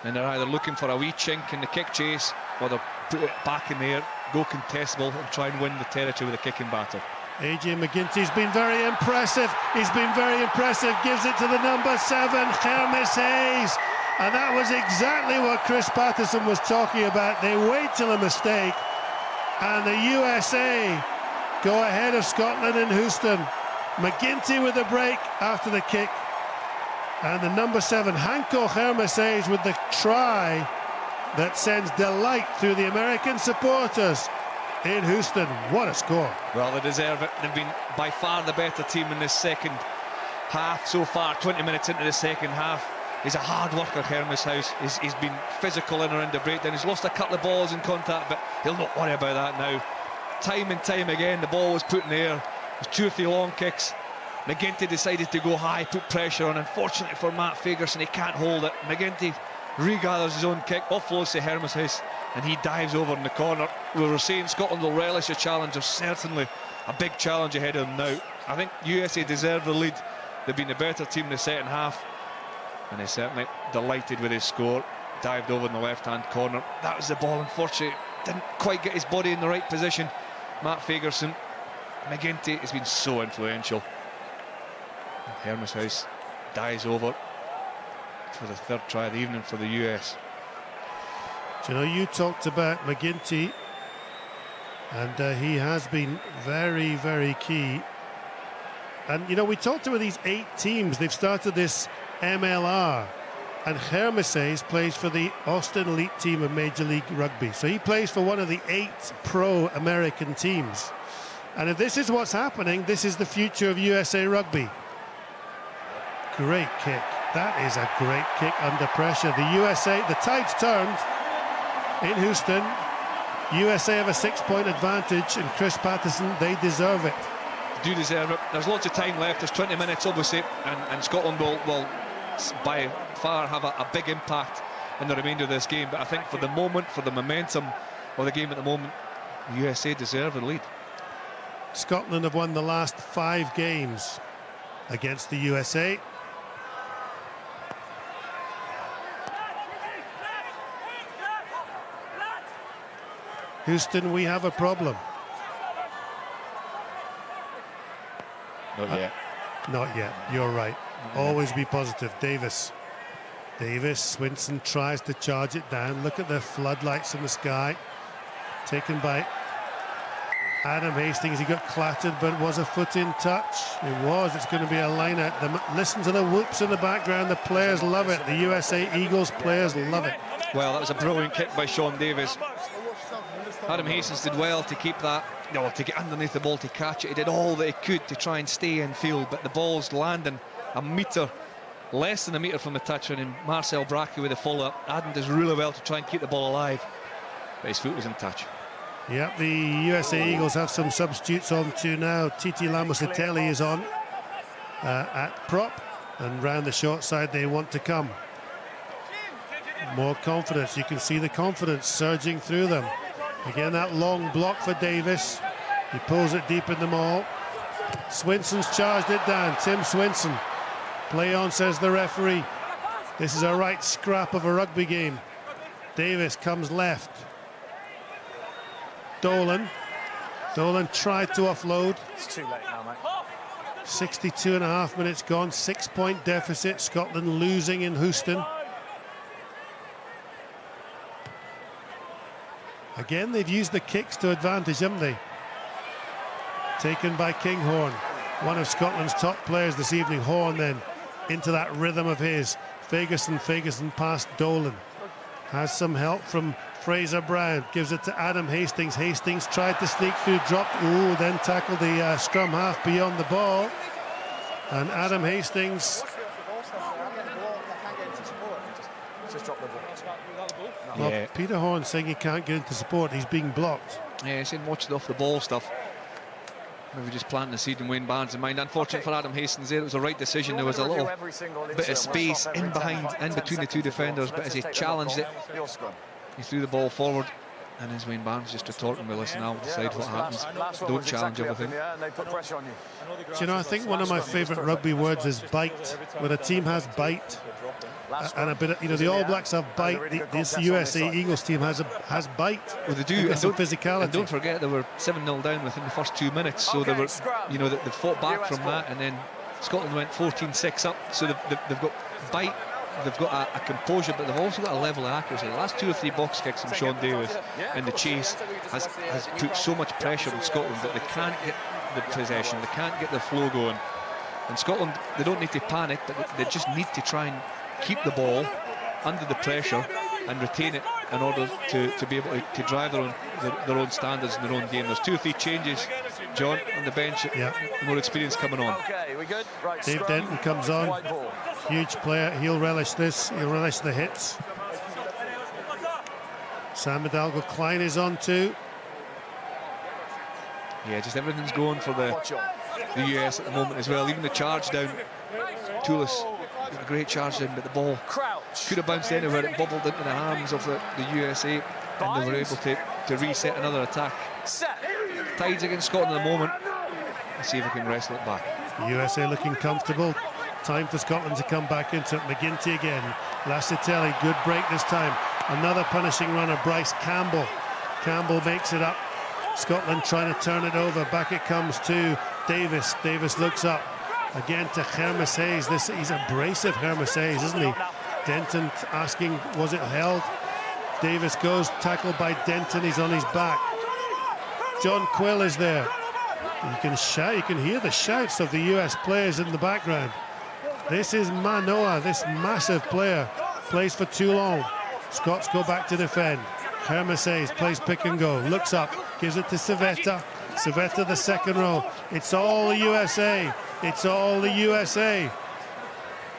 And they're either looking for a wee chink in the kick chase, or they'll put it back in the air, go contestable, and try and win the territory with a kicking battle. AJ McGinty's been very impressive. He's been very impressive. Gives it to the number 7, Hermes Hayes. And that was exactly what Chris Patterson was talking about. They wait till a mistake, and the USA go ahead of Scotland in Houston. McGinty with a break after the kick. And the number 7, Hanko Hermes Hayes, with the try that sends delight through the American supporters in Houston. What a score. Well, they deserve it. They've been by far the better team in this second half so far. 20 minutes into the second half. He's a hard worker, Hermes House. He's been physical in around the breakdown. He's lost a couple of balls in contact, but he'll not worry about that now. Time and time again, the ball was put in the air. There's 2 or 3 long kicks. McGinty decided to go high, put pressure on. Unfortunately for Matt Ferguson, he can't hold it. McGinty regathers his own kick, offloads to Hermes House, and he dives over in the corner. We were saying Scotland will relish a challenge. There's certainly a big challenge ahead of them now. I think USA deserve the lead. They've been the better team in the second half, and he's certainly delighted with his score. Dived over in the left-hand corner. That was the ball. Unfortunately, didn't quite get his body in the right position. Matt Ferguson. McGinty has been so influential. Hermes House dives over for the 3rd try of the evening for the US. Do you know, you talked about McGinty, and he has been very, very key. And, you know, we talked about these 8 teams. They've started this MLR, and Hermes Hayes plays for the Austin Elite team of Major League Rugby. So he plays for one of the 8 pro-American teams. And if this is what's happening, this is the future of USA Rugby. Great kick. That is a great kick under pressure. The USA, the tide's turned in Houston. USA have a 6-point advantage, and Chris Patterson, they deserve it. Do deserve it. There's lots of time left. There's 20 minutes, obviously, and Scotland will by far have a big impact in the remainder of this game. But I think for the moment, for the momentum of the game at the moment, the USA deserve the lead. Scotland have won the last 5 games against the USA. Houston, we have a problem. Not yet. Not yet, you're right. Always be positive. Davis, Swinson tries to charge it down. Look at the floodlights in the sky. Taken by Adam Hastings. He got clattered, but was a foot in touch. It was. It's going to be a line out. Listen to the whoops in the background. The players love it. The USA Eagles players love it. Well, that was a brilliant kick by Sean Davis. Adam Hastings did well to keep that, to get underneath the ball to catch it. He did all that he could to try and stay in field, but the ball's landing a metre, less than a metre from the touchline, and Marcel Bracchi with a follow-up. Adam does really well to try and keep the ball alive, but his foot was in touch. Yep, the USA Eagles have some substitutes on too now. Titi Lamositele is on at prop, and round the short side they want to come. More confidence. You can see the confidence surging through them. Again, that long block for Davis. He pulls it deep in the maul. Swinson's charged it down. Tim Swinson. Play on, says the referee. This is a right scrap of a rugby game. Davis comes left. Dolan Dolan tried to offload. It's too late now, mate. 62.5 minutes gone, 6-point deficit. Scotland losing in Houston. Again, they've used the kicks to advantage, haven't they? Taken by Kinghorn, one of Scotland's top players this evening. Horn then into that rhythm of his. Fagerson past Dolan. Has some help from Fraser Brown. Gives it to Adam Hastings. Hastings tried to sneak through, dropped. Ooh, then tackled the scrum half beyond the ball. And Adam Hastings. Well, yeah. Peter Horn saying he can't get into support. He's being blocked. Yeah, he's saying watch the off the ball stuff. Maybe just planting the seed in Wayne Barnes' mind. Unfortunate for Adam Hastings there, it was the right decision. There was a little bit of space in between the two defenders, but as he challenged it, he threw the ball forward. And as Wayne Barnes just retorting with us now, decide what happens. Don't challenge everything. Do you know, I think one of my favourite rugby words is bite. When a team has bite, and a bit of, you know, the All Blacks have bite. This USA Eagles team has bite. Well, they do. And some physicality. And don't forget, they were 7-0 down within the first 2 minutes, so they were, you know, they fought back from that, and then Scotland went 14-6 up. So they've got bite. They've got a composure, but they've also got a level of accuracy. The last 2 or 3 box kicks from Sean Davis in the chase has put so much pressure on Scotland that they can't get the possession, they can't get the flow going. And Scotland, they don't need to panic, but they just need to try and keep the ball under the pressure and retain it in order to be able to drive their own standards in their own game. There's 2 or 3 changes, John, on the bench. Yeah. More experience coming on. Okay, we good? Right, Dave Denton comes on. Huge player. He'll relish this. He'll relish the hits. Sam Hidalgo-Clyne is on too. Yeah, just everything's going for the US at the moment as well. Even the charge down. Toulis, a great charge down, but the ball could have bounced anywhere. It bubbled into the hands of the USA, and they were able to reset another attack. Tides against Scotland at the moment. Let's see if we can wrestle it back. The USA looking comfortable. Time for Scotland to come back into it. McGinty again. Lascitelli, good break this time. Another punishing runner, Bryce Campbell. Campbell makes it up. Scotland trying to turn it over. Back it comes to Davis. Davis looks up. Again to Hermes Hayes. He's abrasive, Hermes Hayes, isn't he? Denton asking, was it held? Davis goes, tackled by Denton. He's on his back. John Quill is there. You can shout, you can hear the shouts of the US players in the background. This is Manoa, this massive player, plays for Toulon. Scots go back to defend. Hermes Hayes plays pick and go, looks up, gives it to Savetta. Savetta the second row. It's all the USA. It's all the USA.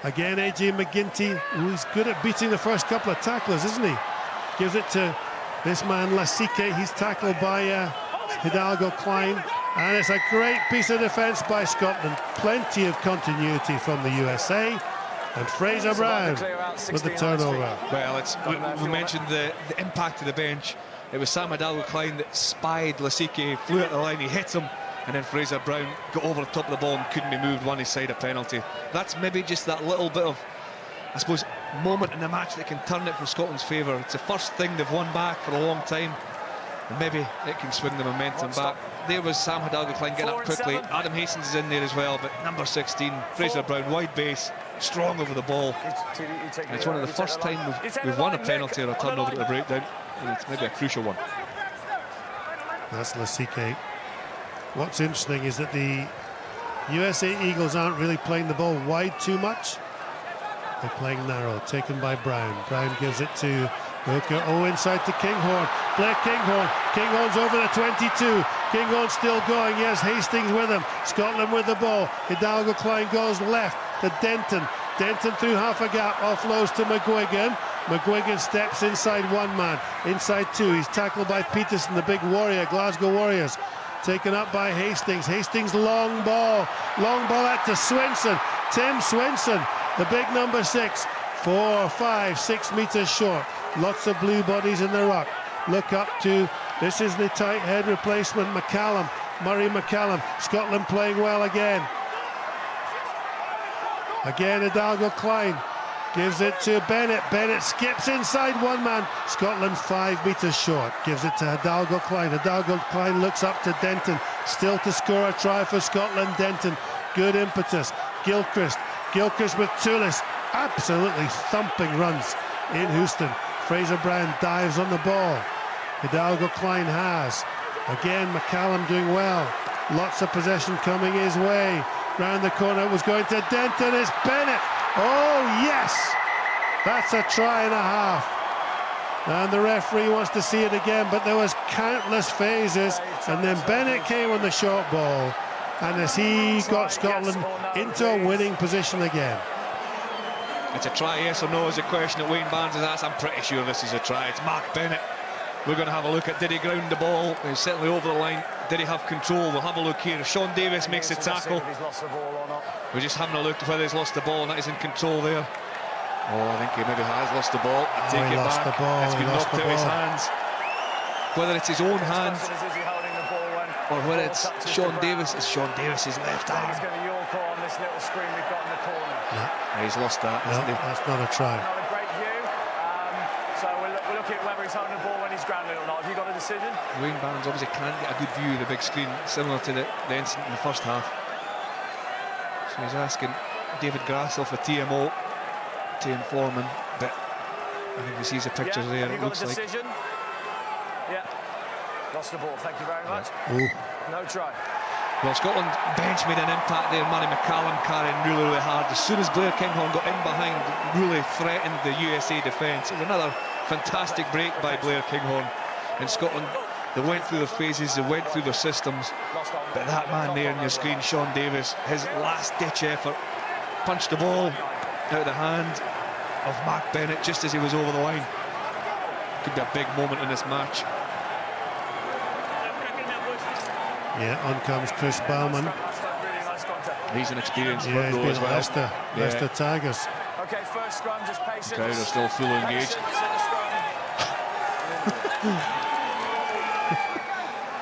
Again, AJ McGinty, who's good at beating the first couple of tacklers, isn't he? Gives it to this man, Lasike. He's tackled by Hidalgo-Clyne. And it's a great piece of defence by Scotland. Plenty of continuity from the USA. And Fraser Brown with the turnover. Well, we mentioned the impact of the bench. It was Sam Hidalgo-Clyne that spied Lasike, flew at the line, he hits him, and then Fraser Brown got over the top of the ball and couldn't be moved, won his side a penalty. That's maybe just that little bit of, I suppose, moment in the match that can turn it for Scotland's favour. It's the first thing they've won back for a long time, and maybe it can swing the momentum back. There was Sam Hidalgo-Clyne getting up quickly. Adam Hastings is in there as well, but number 16, Fraser Brown, wide base, strong over the ball. And it's one of the first times we've won a penalty or a turnover at the breakdown, and it's maybe a crucial one. That's Lasike. What's interesting is that the USA Eagles aren't really playing the ball wide too much. They're playing narrow, taken by Brown. Brown gives it to Hooker. Oh, inside to Kinghorn. Blair Kinghorn. Kinghorn's over the 22. Kinghorn still going. Yes, Hastings with him. Scotland with the ball. Hidalgo-Clyne goes left to Denton. Denton through half a gap. Offloads to McGuigan. McGuigan steps inside one man. Inside two. He's tackled by Peterson, the big warrior. Glasgow Warriors. Taken up by Hastings. Hastings long ball. Long ball out to Swinson. Tim Swinson, the big number 6. 4, 5, 6 metres short. Lots of blue bodies in the ruck. Look up to, this is the tight head replacement, McCallum. Murray McCallum. Scotland playing well again. Again, Hidalgo-Clyne Gives it to Bennett. Bennett skips inside one man. Scotland 5 metres short. Gives it to Hidalgo Klein. Hidalgo Klein looks up to Denton. Still to score a try for Scotland. Denton. Good impetus. Gilchrist. Gilchrist with Toulis. Absolutely thumping runs in Houston. Fraser Brand dives on the ball. Hidalgo Klein has. Again, McCallum doing well. Lots of possession coming his way. Round the corner, it was going to Denton. It's Bennett. Oh, yes! That's a try and a half. And the referee wants to see it again, but there was countless phases. And then Bennett came on the short ball. And as he got Scotland into a winning position again. It's a try, yes or no, is a question that Wayne Barnes has asked. I'm pretty sure this is a try. It's Mark Bennett. We're going to have a look at, did he ground the ball? He's certainly over the line. Did he have control? We'll have a look here. Sean Davis makes the tackle. We're just having a look at whether he's lost the ball, and that is in control there. Oh, I think he maybe has lost the ball. I take it back. It's been knocked out of his hands. Whether it's his own hand or whether it's Sean Davis, it's Sean Davis's left arm. Yeah, he's lost that. No, that's not a try. Another great view. So we'll look at whether he's holding the ball when he's grounded or not. Have you got a decision? Wayne Barnes obviously can't get a good view of the big screen, similar to the incident in the first half. So he's asking David Grassel for TMO to inform him, but I think he sees the pictures there. It looks like. Yeah. Lost the ball. Thank you very much. Ooh. No try. Well, Scotland bench made an impact there. Manny McCallum carrying really hard. As soon as Blair Kinghorn got in behind, really threatened the USA defence. It was another fantastic break by Blair Kinghorn. And Scotland, they went through their phases, they went through their systems. But that man there on your screen, Sean Davis, his last-ditch effort, punched the ball out of the hand of Mark Bennett just as he was over the line. Could be a big moment in this match. Yeah, on comes Chris Baumann. He's an experienced front row as well. Leicester Tigers. Okay, first scrum, just patience. The crowd are still fully engaged.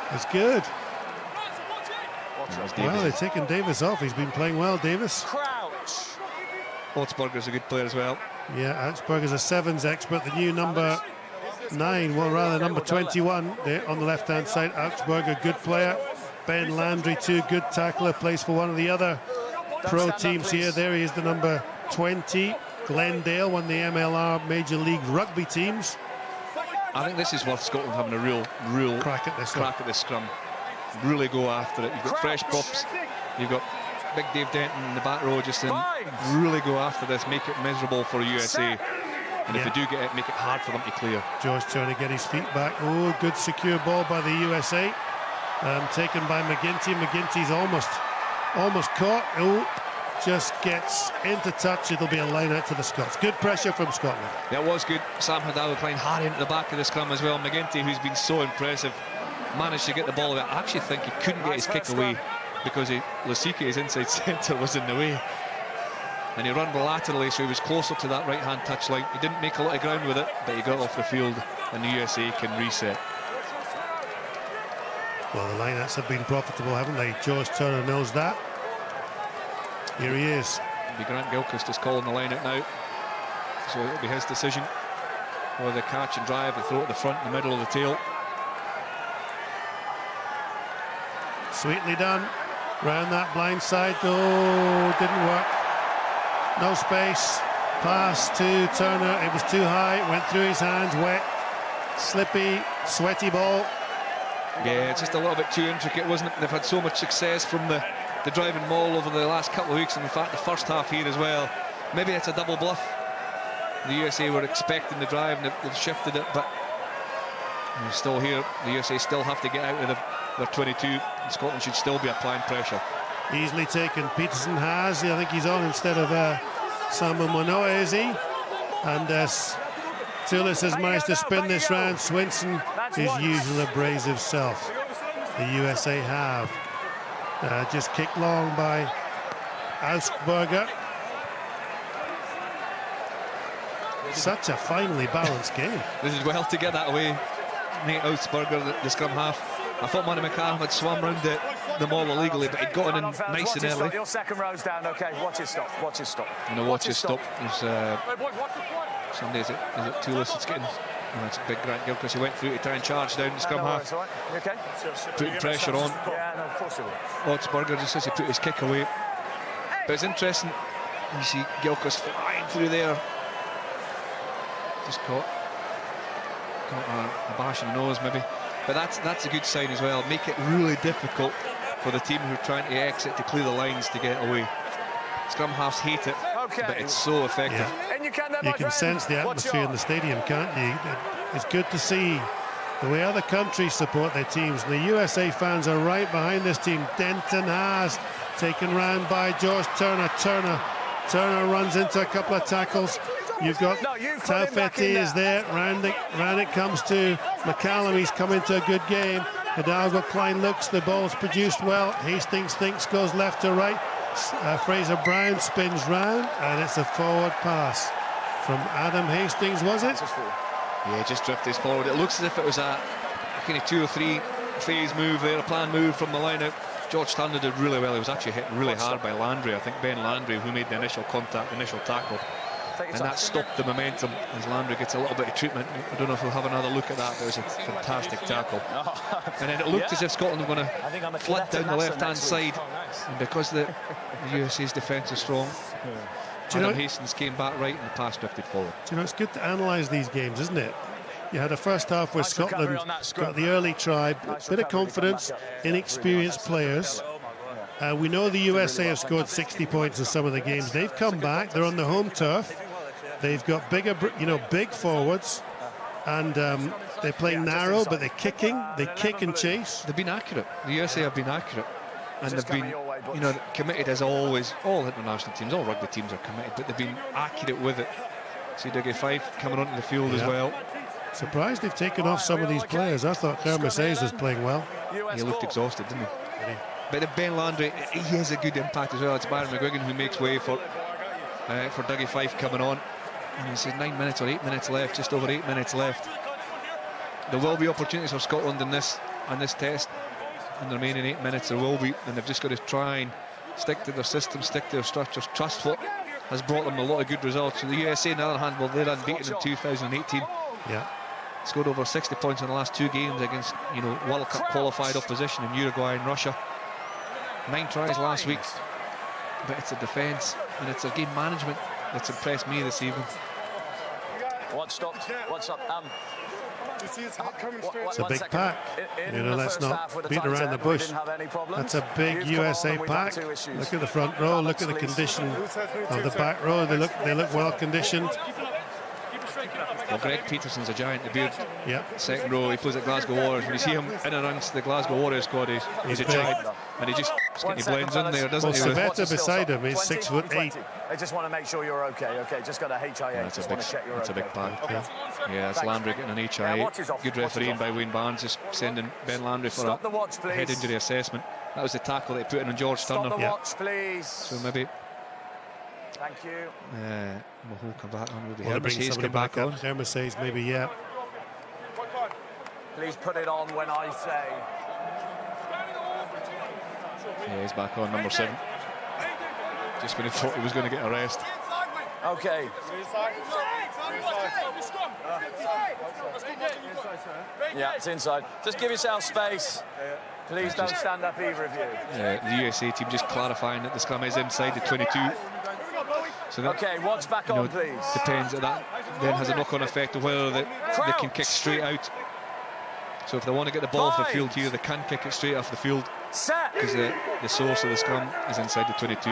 That's good. Well, they're taking Davis off. He's been playing well, Davis. Augsburger's a good player as well. Yeah, Augsburger's a sevens expert. The new number 9, well, rather number 21 there on the left-hand side. Augsburger, good player. Ben Landry, too, good tackler, plays for one of the other pro teams here. There he is, the number 20. Glendale, one of the MLR Major League Rugby teams. I think this is worth Scotland having a real crack at this scrum. Really go after it. You've got fresh props. You've got big Dave Denton in the back row just in. Really go after this, make it miserable for USA. And if they do get it, make it hard for them to clear. George trying to get his feet back. Oh, good secure ball by the USA. Taken by McGinty. McGinty's almost caught. Oh, just gets into touch. It'll be a line out to the Scots. Good pressure from Scotland. That was good. Sam Hidalgo Klein hard into the back of the scrum as well. McGinty, who's been so impressive, managed to get the ball away. I actually think he couldn't get his kick away because Lasike, his inside centre, was in the way. And he ran laterally, so he was closer to that right-hand touchline. He didn't make a lot of ground with it, but he got off the field, and the USA can reset. Well, the lineouts have been profitable, haven't they? George Turner knows that. Here he is. Grant Gilchrist is calling the lineout now, so it'll be his decision. Whether they catch and drive, they throw it at the front, in the middle, of the tail. Sweetly done. Round that blind side. Oh, didn't work. No space. Pass to Turner. It was too high. Went through his hands. Wet, slippy, sweaty ball. Yeah, it's just a little bit too intricate, wasn't it? They've had so much success from the driving maul over the last couple of weeks, and in fact the first half here as well. Maybe it's a double bluff. The USA were expecting the drive and they've shifted it, but they're still here. The USA still have to get out of their 22, and Scotland should still be applying pressure. Easily taken. Peterson has. I think he's on instead of Samuel Manoa, is he? And Toulis has managed to spin this round. Swinson, his usual abrasive self. The USA have. Just kicked long by Augsburger. Such a finely balanced game. This is well to get that away. Nate Augsburger, the scrum half. I thought Manny McCallum had swum round it. them all illegally, but he'd gotten in nice and early. Your second row's down, okay. Watch it stop. Watch it stop. And the watch it stop. Sunday, is it Toulouse? It's getting. Oh, it's a big Grant Gilchrist. He went through to try and charge down the scrum half. Right. Okay? Putting pressure on. Yeah, no, of course it will. Otzberger just as he put his kick away. But it's interesting. You see Gilchrist flying through there. Just caught a bash in the nose, maybe. But that's a good sign as well. Make it really difficult for the team who are trying to exit to clear the lines to get away. Scrum halves hate it, but it's so effective. Yeah. You can sense the atmosphere in the stadium, can't you? It's good to see the way other countries support their teams. The USA fans are right behind this team. Denton Haas taken round by George Turner. Turner runs into a couple of tackles. You've got Taufetti is there. Round it comes to McCallum. He's come into a good game. Hidalgo Klein looks. The ball's produced well. Hastings thinks, goes left to right. Fraser Brown spins round, and it's a forward pass from Adam Hastings, was it? Yeah, just drifted forward. It looks as if it was a kind of 2 or 3 phase move there, a planned move from the line out. George Turner did really well. He was actually hit really hard by Landry. I think Ben Landry, who made the initial contact, the initial tackle. And that stopped the momentum as Landry gets a little bit of treatment. I don't know if we'll have another look at that, but it was a fantastic tackle. And then it looked as if Scotland were going to flood down the left-hand side. And because the USA's defence is strong, Adam Hastings came back right and the pass drifted forward. Do you know, it's good to analyse these games, isn't it? You had a first half where Scotland got the early try, a bit of confidence, inexperienced players. We know the USA have scored 60 points in some of the games. They've come back. They're on the home turf. They've got big forwards, and they're playing narrow, but they're kicking. They kick and chase. They've been accurate. The USA have been accurate, and they've been, committed as always. All international teams, all rugby teams are committed, but they've been accurate with it. See Dougie Fife coming onto the field as well. Surprised they've taken off some of these players. I thought Kermesses was playing well. He looked exhausted, didn't he? But Ben Landry, he has a good impact as well. It's Byron McGuigan who makes way for Dougie Fife coming on. And he says 9 minutes or 8 minutes left, just over 8 minutes left. There will be opportunities for Scotland in this test. In the remaining 8 minutes, there will be, and they've just got to try and stick to their system, stick to their structures, trust what has brought them a lot of good results. So the USA, on the other hand, well, they're unbeaten in 2018. Yeah. Scored over 60 points in the last 2 games against, World Cup qualified opposition in Uruguay and Russia. 9 tries last week, but it's a defence and it's a game management that's impressed me this evening. What's up? It's a big pack. Let's not beat around the bush. That's a big USA pack. Look at the front row. Look at the condition of the back row. They look well conditioned. Well, Greg Peterson's a giant, the beard. Yeah. Second row, he plays at Glasgow Warriors. When you see him in amongst the Glasgow Warriors squad, he's a giant. And he blends in there, doesn't he? Savetta beside him is 6'8". I just want to make sure you're okay. Just got a HIA. That's a big pack. Yeah, it's Landry getting an HIA. Good refereeing by Wayne Barnes, just sending Ben Landry for a head injury assessment. That was the tackle they put in on George Turner. Stop the watch, please. So maybe. Thank you. Mahou come back on. Maybe Hermes come back on. Hermes maybe, yeah. Please put it on when I say. Yeah, he's back on, number 7. Just when he thought he was going to get a rest. Okay. Yeah, it's inside. Just give yourself space. Please don't stand up, either of you. The USA team just clarifying that the scrum is inside the 22. So that, okay, watch back on, please. Depends. That then has a knock-on effect of whether they can kick straight out. So if they want to get the ball off the field here, they can kick it straight off the field. Because the source of the scrum is inside the 22.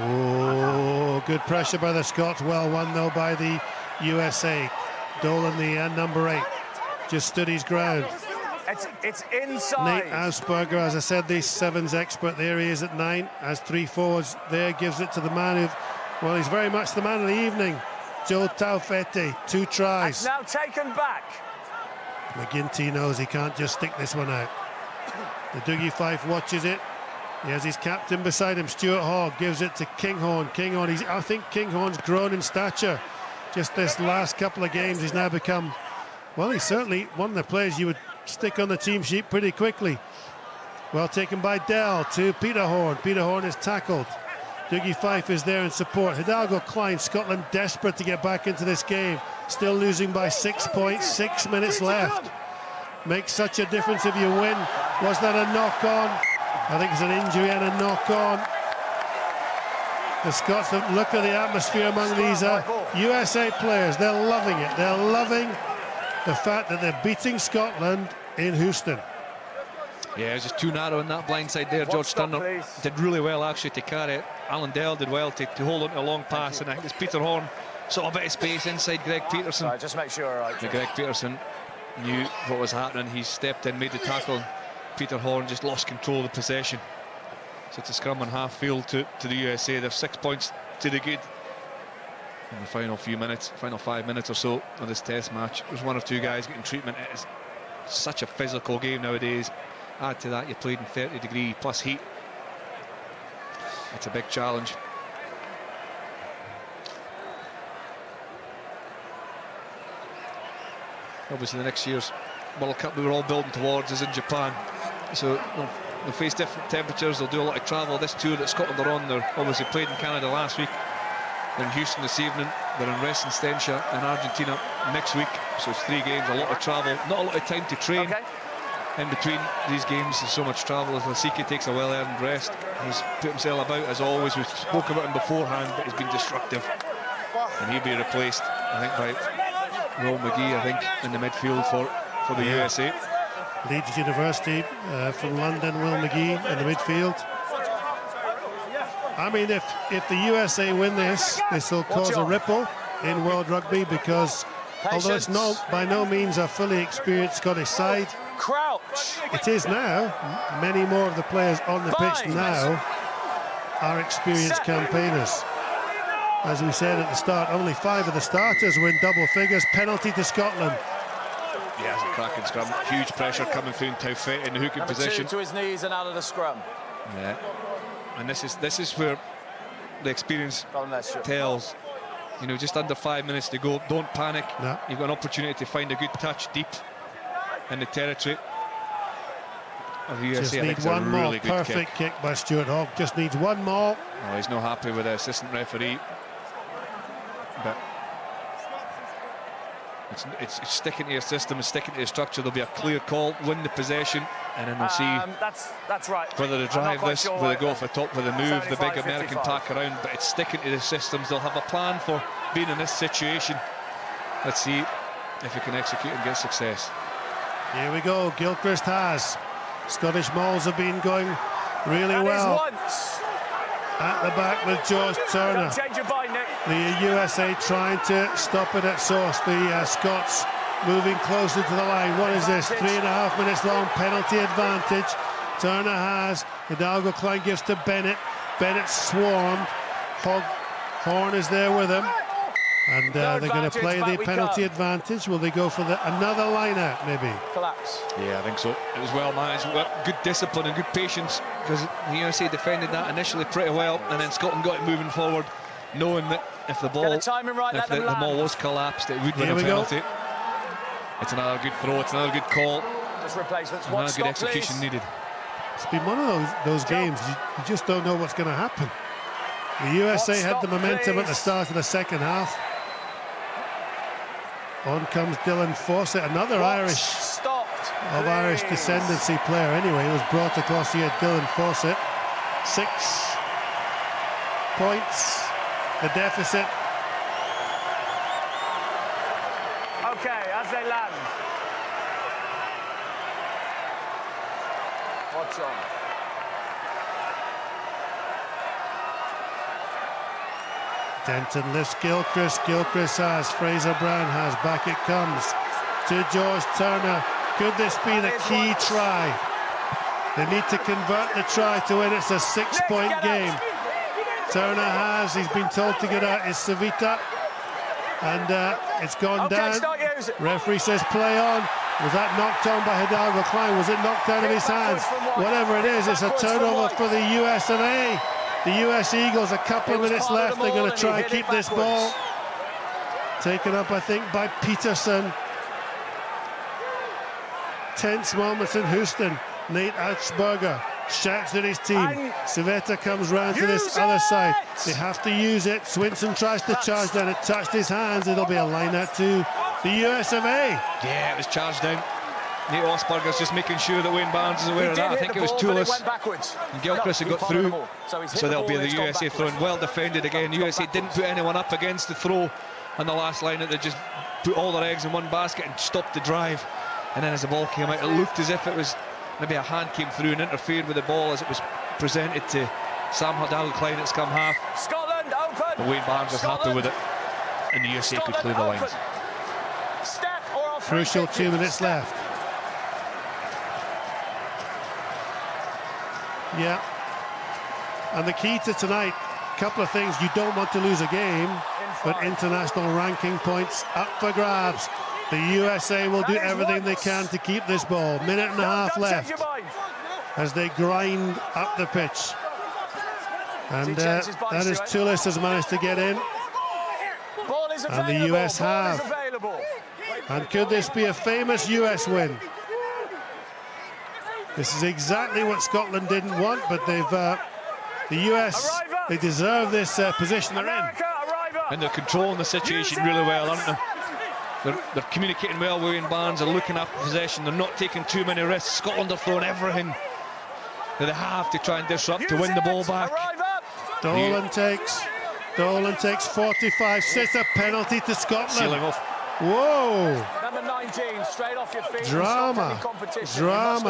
Oh, good pressure by the Scots. Well won, though, by the USA. Dolan, the number 8, just stood his ground. It's inside. Nate Augspurger, as I said, the sevens expert. There he is at 9. Has 3 forwards there. Gives it to the man who, well, he's very much the man of the evening. Joe Taufetti, 2 tries. It's now taken back. McGinty knows he can't just stick this one out. The Dougie Fife watches it. He has his captain beside him, Stuart Hogg, gives it to Kinghorn. I think Kinghorn's grown in stature. Just this last couple of games, he's now become, well, he's certainly one of the players you would stick on the team sheet pretty quickly. Well taken by Dell to Peter Horne. Peter Horne is tackled. Dougie Fife is there in support. Hidalgo Klein, Scotland desperate to get back into this game. Still losing by 6 points, 6 minutes left. Makes such a difference if you win. Was that a knock-on? I think it's an injury and a knock-on. The Scots, look at the atmosphere among these USA players. They're loving it. They're loving the fact that they're beating Scotland in Houston. Yeah, it was just too narrow in that blind side there. George Turner did really well actually to carry it. Alan Dell did well to hold on to a long pass, and I think it's Peter Horne saw a bit of space inside Greg Peterson. Just make sure. Greg Peterson knew what was happening. He stepped in, made the tackle. Peter Horne just lost control of the possession. So it's a scrum on half field to the USA. They're 6 points to the good in the final few minutes, final 5 minutes or so of this test match. There's one or two guys getting treatment. It is such a physical game nowadays. Add to that, you played in 30-degree plus heat. It's a big challenge. Obviously, the next year's World Cup we were all building towards is in Japan. So they'll face different temperatures, they'll do a lot of travel. This tour that Scotland are on, they're obviously played in Canada last week. They're in Houston this evening, they're in Restenstencia in Argentina next week. So it's 3 games, a lot of travel, not a lot of time to train. In between these games, there's so much travel. As Lasike takes a well-earned rest, he's put himself about as always. We spoke about him beforehand, but he's been destructive, and he'll be replaced, I think, by Will McGee, I think, in the midfield for the USA. Leeds University from London, Will McGee in the midfield. I mean, if the USA win this will cause a ripple in World Rugby, because although it's by no means a fully experienced Scottish side, Crouch. it is now. Many more of the players on the pitch now are experienced campaigners. As we said at the start, only 5 of the starters were in double figures. Penalty to Scotland. Yeah, it's a cracking scrum. Huge pressure coming through in Taufet in the hooking position. 2 to his knees and out of the scrum. Yeah, and this is where the experience tells. You know, just under 5 minutes to go. Don't panic. No. You've got an opportunity to find a good touch deep in the territory of the USA. Just need one more really perfect kick by Stuart Hogg. Just needs one more. Oh, he's not happy with the assistant referee, but it's sticking to your system, it's sticking to your structure. There'll be a clear call, win the possession, and then we'll see that's right. whether they drive this, sure whether they go off the top, whether they move the big American 55. Pack around. But it's sticking to the systems. They'll have a plan for being in this situation. Let's see if we can execute and get success. Here we go. Gilchrist has. Scottish Mauls have been going really well. At the back with George Turner. The USA trying to stop it at source. The Scots moving closer to the line. What is this? 3.5 minutes long penalty advantage. Turner has. Hidalgo Klein gives to Bennett. Bennett swarmed. Horne is there with him. And they're going to play the penalty advantage. Will they go for another line out, maybe? Collapse. Yeah, I think so. It was well managed. Good discipline and good patience, because the USA defended that initially pretty well, and then Scotland got it moving forward, knowing that if the ball, the ball was collapsed, it would win a penalty. It's another good throw. It's another good call. Another good execution needed. It's been one of those games. You just don't know what's going to happen. The USA had the momentum at the start of the second half. On comes Dylan Fawcett, another Irish descendancy player anyway. He was brought across here, Dylan Fawcett. 6 points, the deficit. Okay, as they land. Watch on. Denton lifts Gilchrist. Gilchrist has. Fraser Brown has. Back it comes to George Turner. Could this be the key try? They need to convert the try to win. It's a 6-point game. Turner has. He's been told to get out. It's Savita. And it's gone down. Referee says play on. Was that knocked on by Hidalgo Klein? Was it knocked out of his hands? Whatever it is, it's a turnover for the US of A. The US Eagles, a couple of minutes left. They're going to try and keep this ball. Taken up, I think, by Peterson. Tense moments in Houston. Nate Augsburger shouts at his team. Civetta comes round to this other side. They have to use it. Swinson tries to charge down. It touched his hands. It'll be a line out to the US of A. Yeah, it was charged down. Nate Augsburger's just making sure that Wayne Barnes is aware of that. I think it was Toulis. And Gilchrist had got through. So there'll be the USA throw in. Well defended again. USA didn't put anyone up against the throw on the last line. They just put all their eggs in one basket and stopped the drive. And then as the ball came out, it looked as if it was maybe a hand came through and interfered with the ball as it was presented to Sam Haddad-Klein. It's come half. Scotland open. But Wayne Barnes was happy with it, and the USA could clear the lines. Crucial 2 minutes left. Yeah. And the key to tonight, a couple of things. You don't want to lose a game, but international ranking points up for grabs. The USA will do everything they can to keep this ball. Minute and a half left as they grind up the pitch. And that is Toulis has managed to get in. And the US have. And could this be a famous US win? This is exactly what Scotland didn't want, but they've the US, they deserve this position they're in. And they're controlling the situation really well, aren't they? They're communicating well with Wayne Barnes. They're looking after possession. They're not taking too many risks. Scotland are throwing everything that they have to try and disrupt to win the ball back. Dolan takes 45, sets a penalty to Scotland. Sealing off. Whoa! Number 19, straight off your feet. Drama.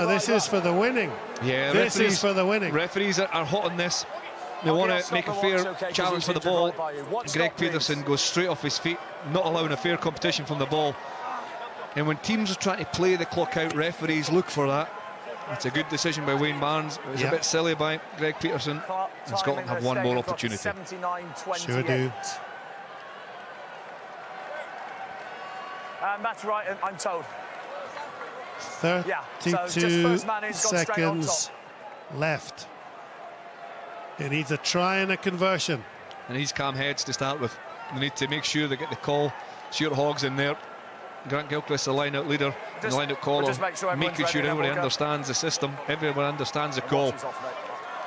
This is for the winning. Yeah, this is for the winning. Referees are hot on this. They want to make a fair challenge for the ball. Greg Peterson goes straight off his feet, not allowing a fair competition from the ball. And when teams are trying to play the clock out, referees look for that. It's a good decision by Wayne Barnes. It was a bit silly by Greg Peterson. And Scotland have one more opportunity. Sure do. And that's right, I'm told. 32 seconds left. He needs a try and a conversion. And he's calm heads to start with. They need to make sure they get the call. Stuart Hogg's in there. Grant Gilchrist, the line-out leader, the line-out caller, making sure everybody understands the system, everyone understands the call.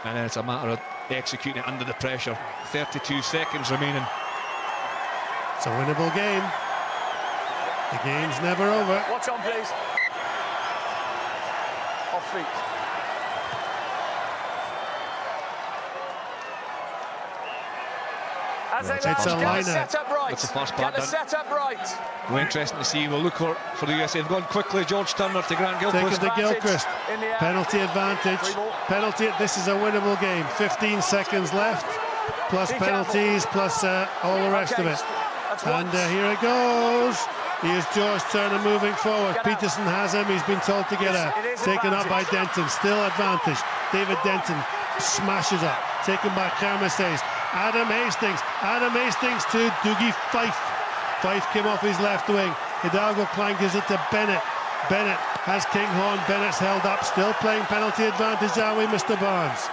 And then it's a matter of executing it under the pressure. 32 seconds remaining. It's a winnable game. The game's never over. Watch on, please. Off feet. It's a line-out. That's the first part done. Set up right. Well, interesting to see. We'll look for the USA. They've gone quickly. George Turner to Grant Gilchrist. Taking to Gilchrist. Penalty advantage. Penalty. This is a winnable game. 15 seconds left. Plus penalties, plus all the rest of it. And here it goes. Here's George Turner moving forward. Peterson has him. He's been told to get out. Taken up by Denton. Still advantage. David Denton smashes up. Taken by Kermes. Adam Hastings to Dougie Fife. Fife came off his left wing. Hidalgo-Klein gives it to Bennett. Bennett has Kinghorn. Bennett's held up. Still playing penalty advantage, are we, Mr. Barnes?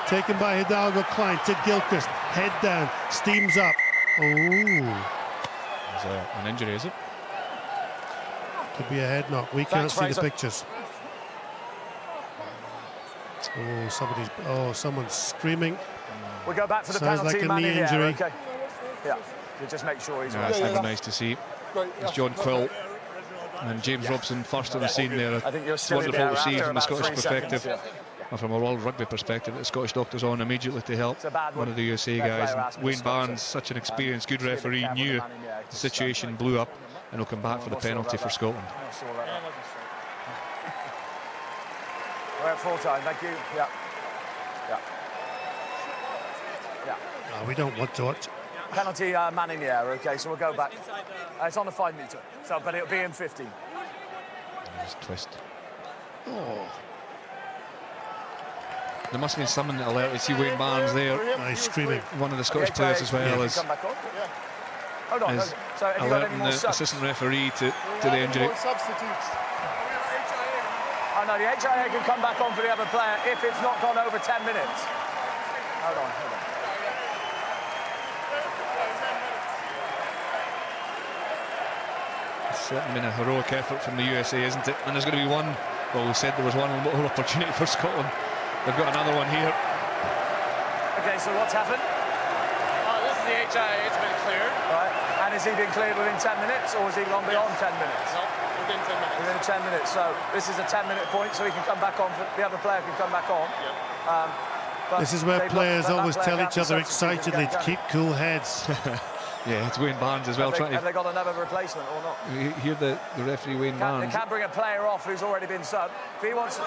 Taken by Hidalgo-Klein to Gilchrist. Head down. Steams up. Ooh. There's an injury, is it? Could be a head knock. We can't see the pictures. Someone's screaming. We go back for the Sounds penalty. like a knee injury. Okay. Yeah, you just make sure he's right. It's never nice to see. It's John Quill and James Robson first on the scene there. It's wonderful to see from the Scottish perspective. And from a World Rugby perspective, the Scottish doctors on immediately to help one of the USA guys. And Wayne Barnes, such an experienced, good referee, knew the situation blew up, and he'll come back for the penalty for Scotland. We're at full time, thank you. Yeah. We don't want to watch. Penalty, man in the air. Okay, so we'll go back. It's on the 5 metre, so but it'll be in 15. Just twist. There must have been someone that alerted. See Wayne Barnes there. He's screaming. One of the Scottish players as well as alerting the assistant referee to the injury. Oh no, the HIA can come back on for the other player if it's not gone over 10 minutes. Hold on. It's certainly been a heroic effort from the USA, isn't it? And there's going to be one Well, we said there was one more opportunity for Scotland. They've got another one here. Okay, so what's happened? This is the HIA, it's been cleared. Right, and has he been cleared within 10 minutes, or has he gone beyond 10 minutes? No, within 10 minutes. Within 10 minutes, so this is a 10-minute point, so he can come back on, the other player can come back on. Yep. This is where players always tell each other excitedly to keep cool heads. Yeah, it's Wayne Barnes as well. Have they got another replacement or not? You hear the referee Wayne Barnes. They can't bring a player off who's already been subbed. If he wants...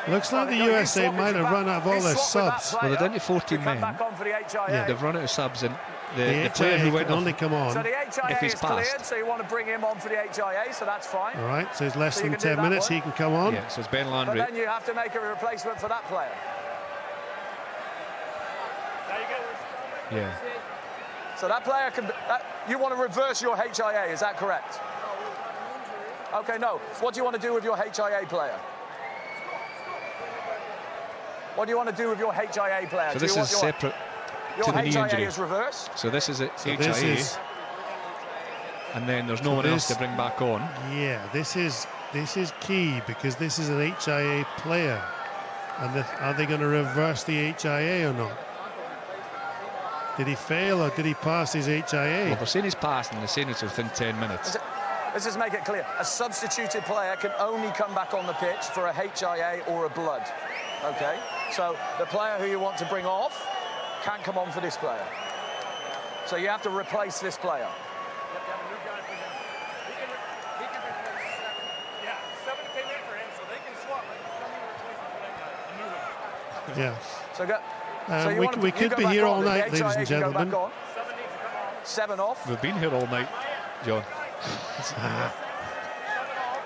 Looks like the USA might have run out of all their subs. Well, they're down to 14 men. Yeah, they've run out of subs, and the player who went can off, only come on so the HIA if he's is passed. cleared, so you want to bring him on for the HIA, so that's fine. All right, so it's less So you than can do 10 that minutes, one. he can come on. Yeah, so it's Ben But Landry. then you have to make a replacement for that player. Yeah. So that player can... you want to reverse your HIA, is that correct? Okay, no. What do you want to do with your HIA player? What do you want to do with your HIA player? So this is separate to the knee HIA injury. is reversed? So this is HIA, this is, and then there's no one else to bring back on. Yeah, this is key, because this is an HIA player. And are they going to reverse the HIA or not? Did he fail or did he pass his HIA? Well, they're saying he's passed, and they're saying it's within 10 minutes. Let's just make it clear. A substituted player can only come back on the pitch for a HIA or a blood. Okay? So the player who you want to bring off can't come on for this player. So you have to replace this player. Yeah. So go. We could be here all night, ladies and gentlemen. 7 off. We've been here all night, John.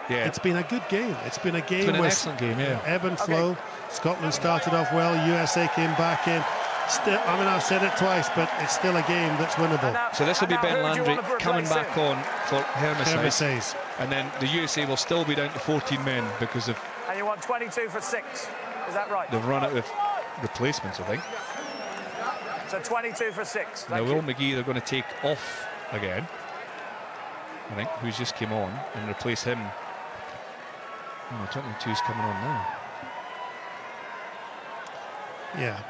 Yeah, it's been a good game. It's been a game. It's been an excellent game, yeah. Ebb and flow. Okay. Scotland started off well. USA came back in. Still, I mean, I've said it twice, but it's still a game that's winnable. So this will be Ben Landry coming back on for Hermes. And then the USA will still be down to 14 men because of... And you want 22 for 6. Is that right? They've run out of replacements, I think. So 22 for 6. Now, Will McGee, they're going to take off again, I think, who's just came on, and replace him. Oh, 22's coming on now. Yeah.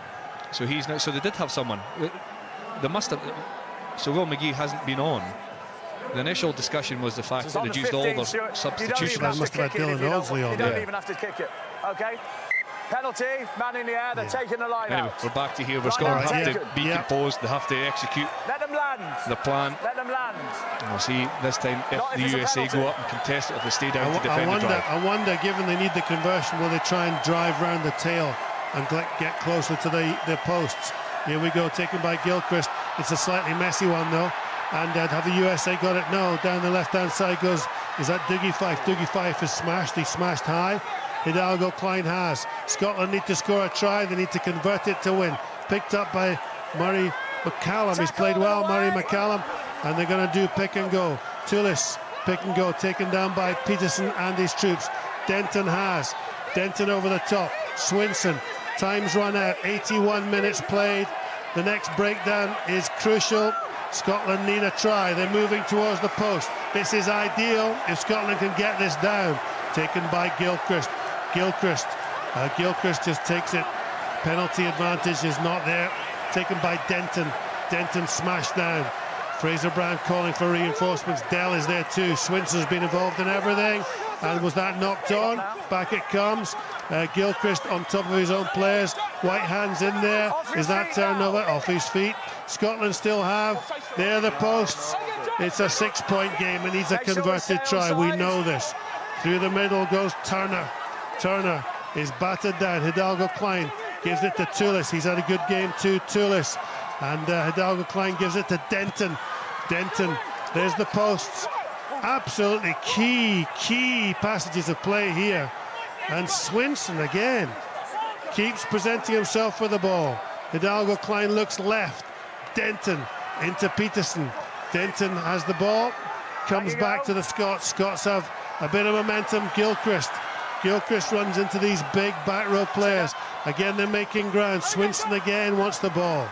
So he's now. So they did have someone. They must have. So Will McGee hasn't been on. The initial discussion was the fact that they'd used all their substitutions. They must have had Dylan Audsley on. You don't even have to kick it. Okay. Penalty, man in the air, they're taking the line anyway, out. we're back to here. We're going to have to be composed. They have to execute the plan. Let them land. And we'll see this time if the USA go up and contest it, if they stay down to defend the drive. I wonder, given they need the conversion, will they try and drive round the tail and get closer to the posts? Here we go, taken by Gilchrist. It's a slightly messy one, though. And have the USA got it? No. Down the left-hand side goes, is that Dougie Fife? Dougie Fife is smashed. He smashed high. Hidalgo Klein has. Scotland need to score a try. They need to convert it to win. Picked up by Murray McCallum. He's played well, Murray McCallum. And they're going to do pick and go. Tullis, pick and go. Taken down by Peterson and his troops. Denton has. Denton over the top. Swinson. Time's run out. 81 minutes played. The next breakdown is crucial. Scotland need a try. They're moving towards the post. This is ideal if Scotland can get this down. Taken by Gilchrist. Gilchrist just takes it. Penalty advantage is not there. Taken by Denton. Denton smashed down. Fraser Brown calling for reinforcements. Dell is there too. Swinson's been involved in everything. And was that knocked on? Back it comes. Gilchrist on top of his own players. White hands in there. Is that turnover? Off his feet. Scotland still have. There are the posts. It's a 6-point game. It needs a converted try. We know this. Through the middle goes Turner. Turner is battered down. Hidalgo Klein gives it to Tullis. He's had a good game too, Tullis. And Hidalgo Klein gives it to Denton. Denton, there's the posts. Absolutely key passages of play here. And Swinson again keeps presenting himself for the ball. Hidalgo Klein looks left. Denton into Peterson. Denton has the ball. Comes back to the Scots. Scots have a bit of momentum. Gilchrist runs into these big back row players. Again, they're making ground. Swinson again wants the ball.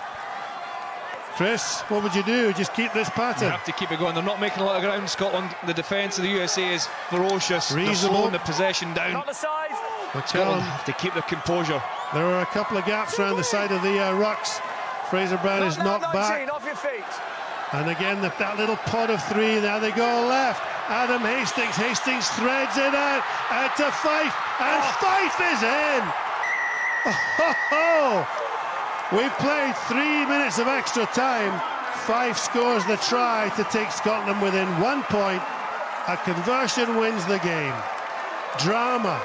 Chris, what would you do? Just keep this pattern? You have to keep it going. They're not making a lot of ground, Scotland. The defence of the USA is ferocious. Reasonable. They're slowing the possession down. Scotland have to keep their composure. There are a couple of gaps around the side of the rucks. Fraser Brown is knocked back. Off your feet. And again, that little pod of three. Now they go left. Adam Hastings. Hastings threads it out to Fife. And Fife is in. We've played 3 minutes of extra time. Fife scores the try to take Scotland within 1 point. A conversion wins the game. Drama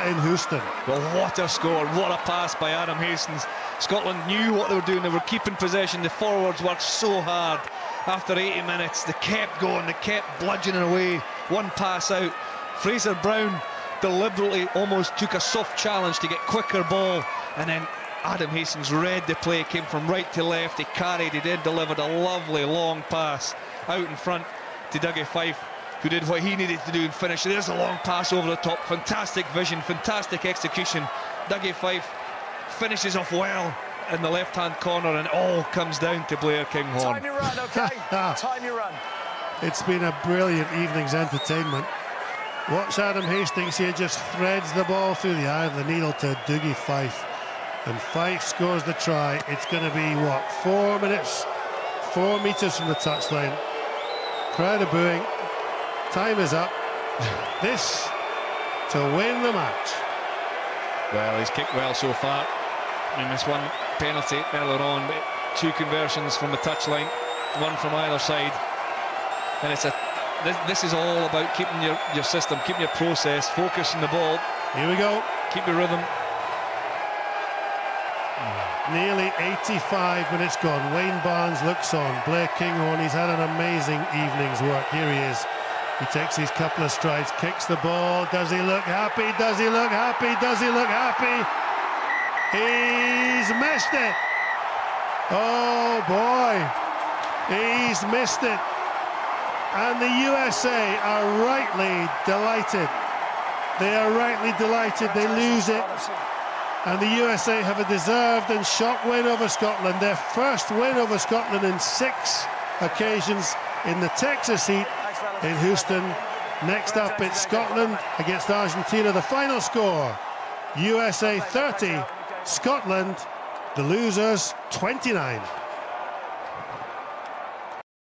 in Houston. Well, what a score, what a pass by Adam Hastings. Scotland knew what they were doing. They were keeping possession. The forwards worked so hard. After 80 minutes, they kept going, they kept bludgeoning away. One pass out. Fraser Brown deliberately almost took a soft challenge to get quicker ball, and then Adam Hastings read the play, came from right to left, he carried, he then delivered a lovely long pass out in front to Dougie Fife, who did what he needed to do and finish. There's a long pass over the top, fantastic vision, fantastic execution. Dougie Fife finishes off well in the left-hand corner, and it all comes down to Blair Kinghorn. Time your run, okay? Time your run. It's been a brilliant evening's entertainment. Watch Adam Hastings here, just threads the ball through the eye of the needle to Dougie Fife. And Fife scores the try. It's going to be, what, 4 minutes? 4 metres from the touchline. Crowd are booing. Time is up. This to win the match. Well, he's kicked well so far. He missed one penalty earlier on, but 2 conversions from the touchline, 1 from either side. And it's this is all about keeping your system, keeping your process, focusing the ball. Here we go. Keep the rhythm. Nearly 85 minutes gone. Wayne Barnes looks on. Blair Kinghorn, he's had an amazing evening's work. Here he is. He takes his couple of strides, kicks the ball. Does he look happy? Does he look happy? Does he look happy? He's missed it. Oh boy. He's missed it. And the USA are rightly delighted. They are rightly delighted. They lose it. And the USA have a deserved and shock win over Scotland. Their first win over Scotland in 6 occasions in the Texas heat in Houston. Next up, it's Scotland against Argentina. The final score, USA 30, Scotland, the losers, 29.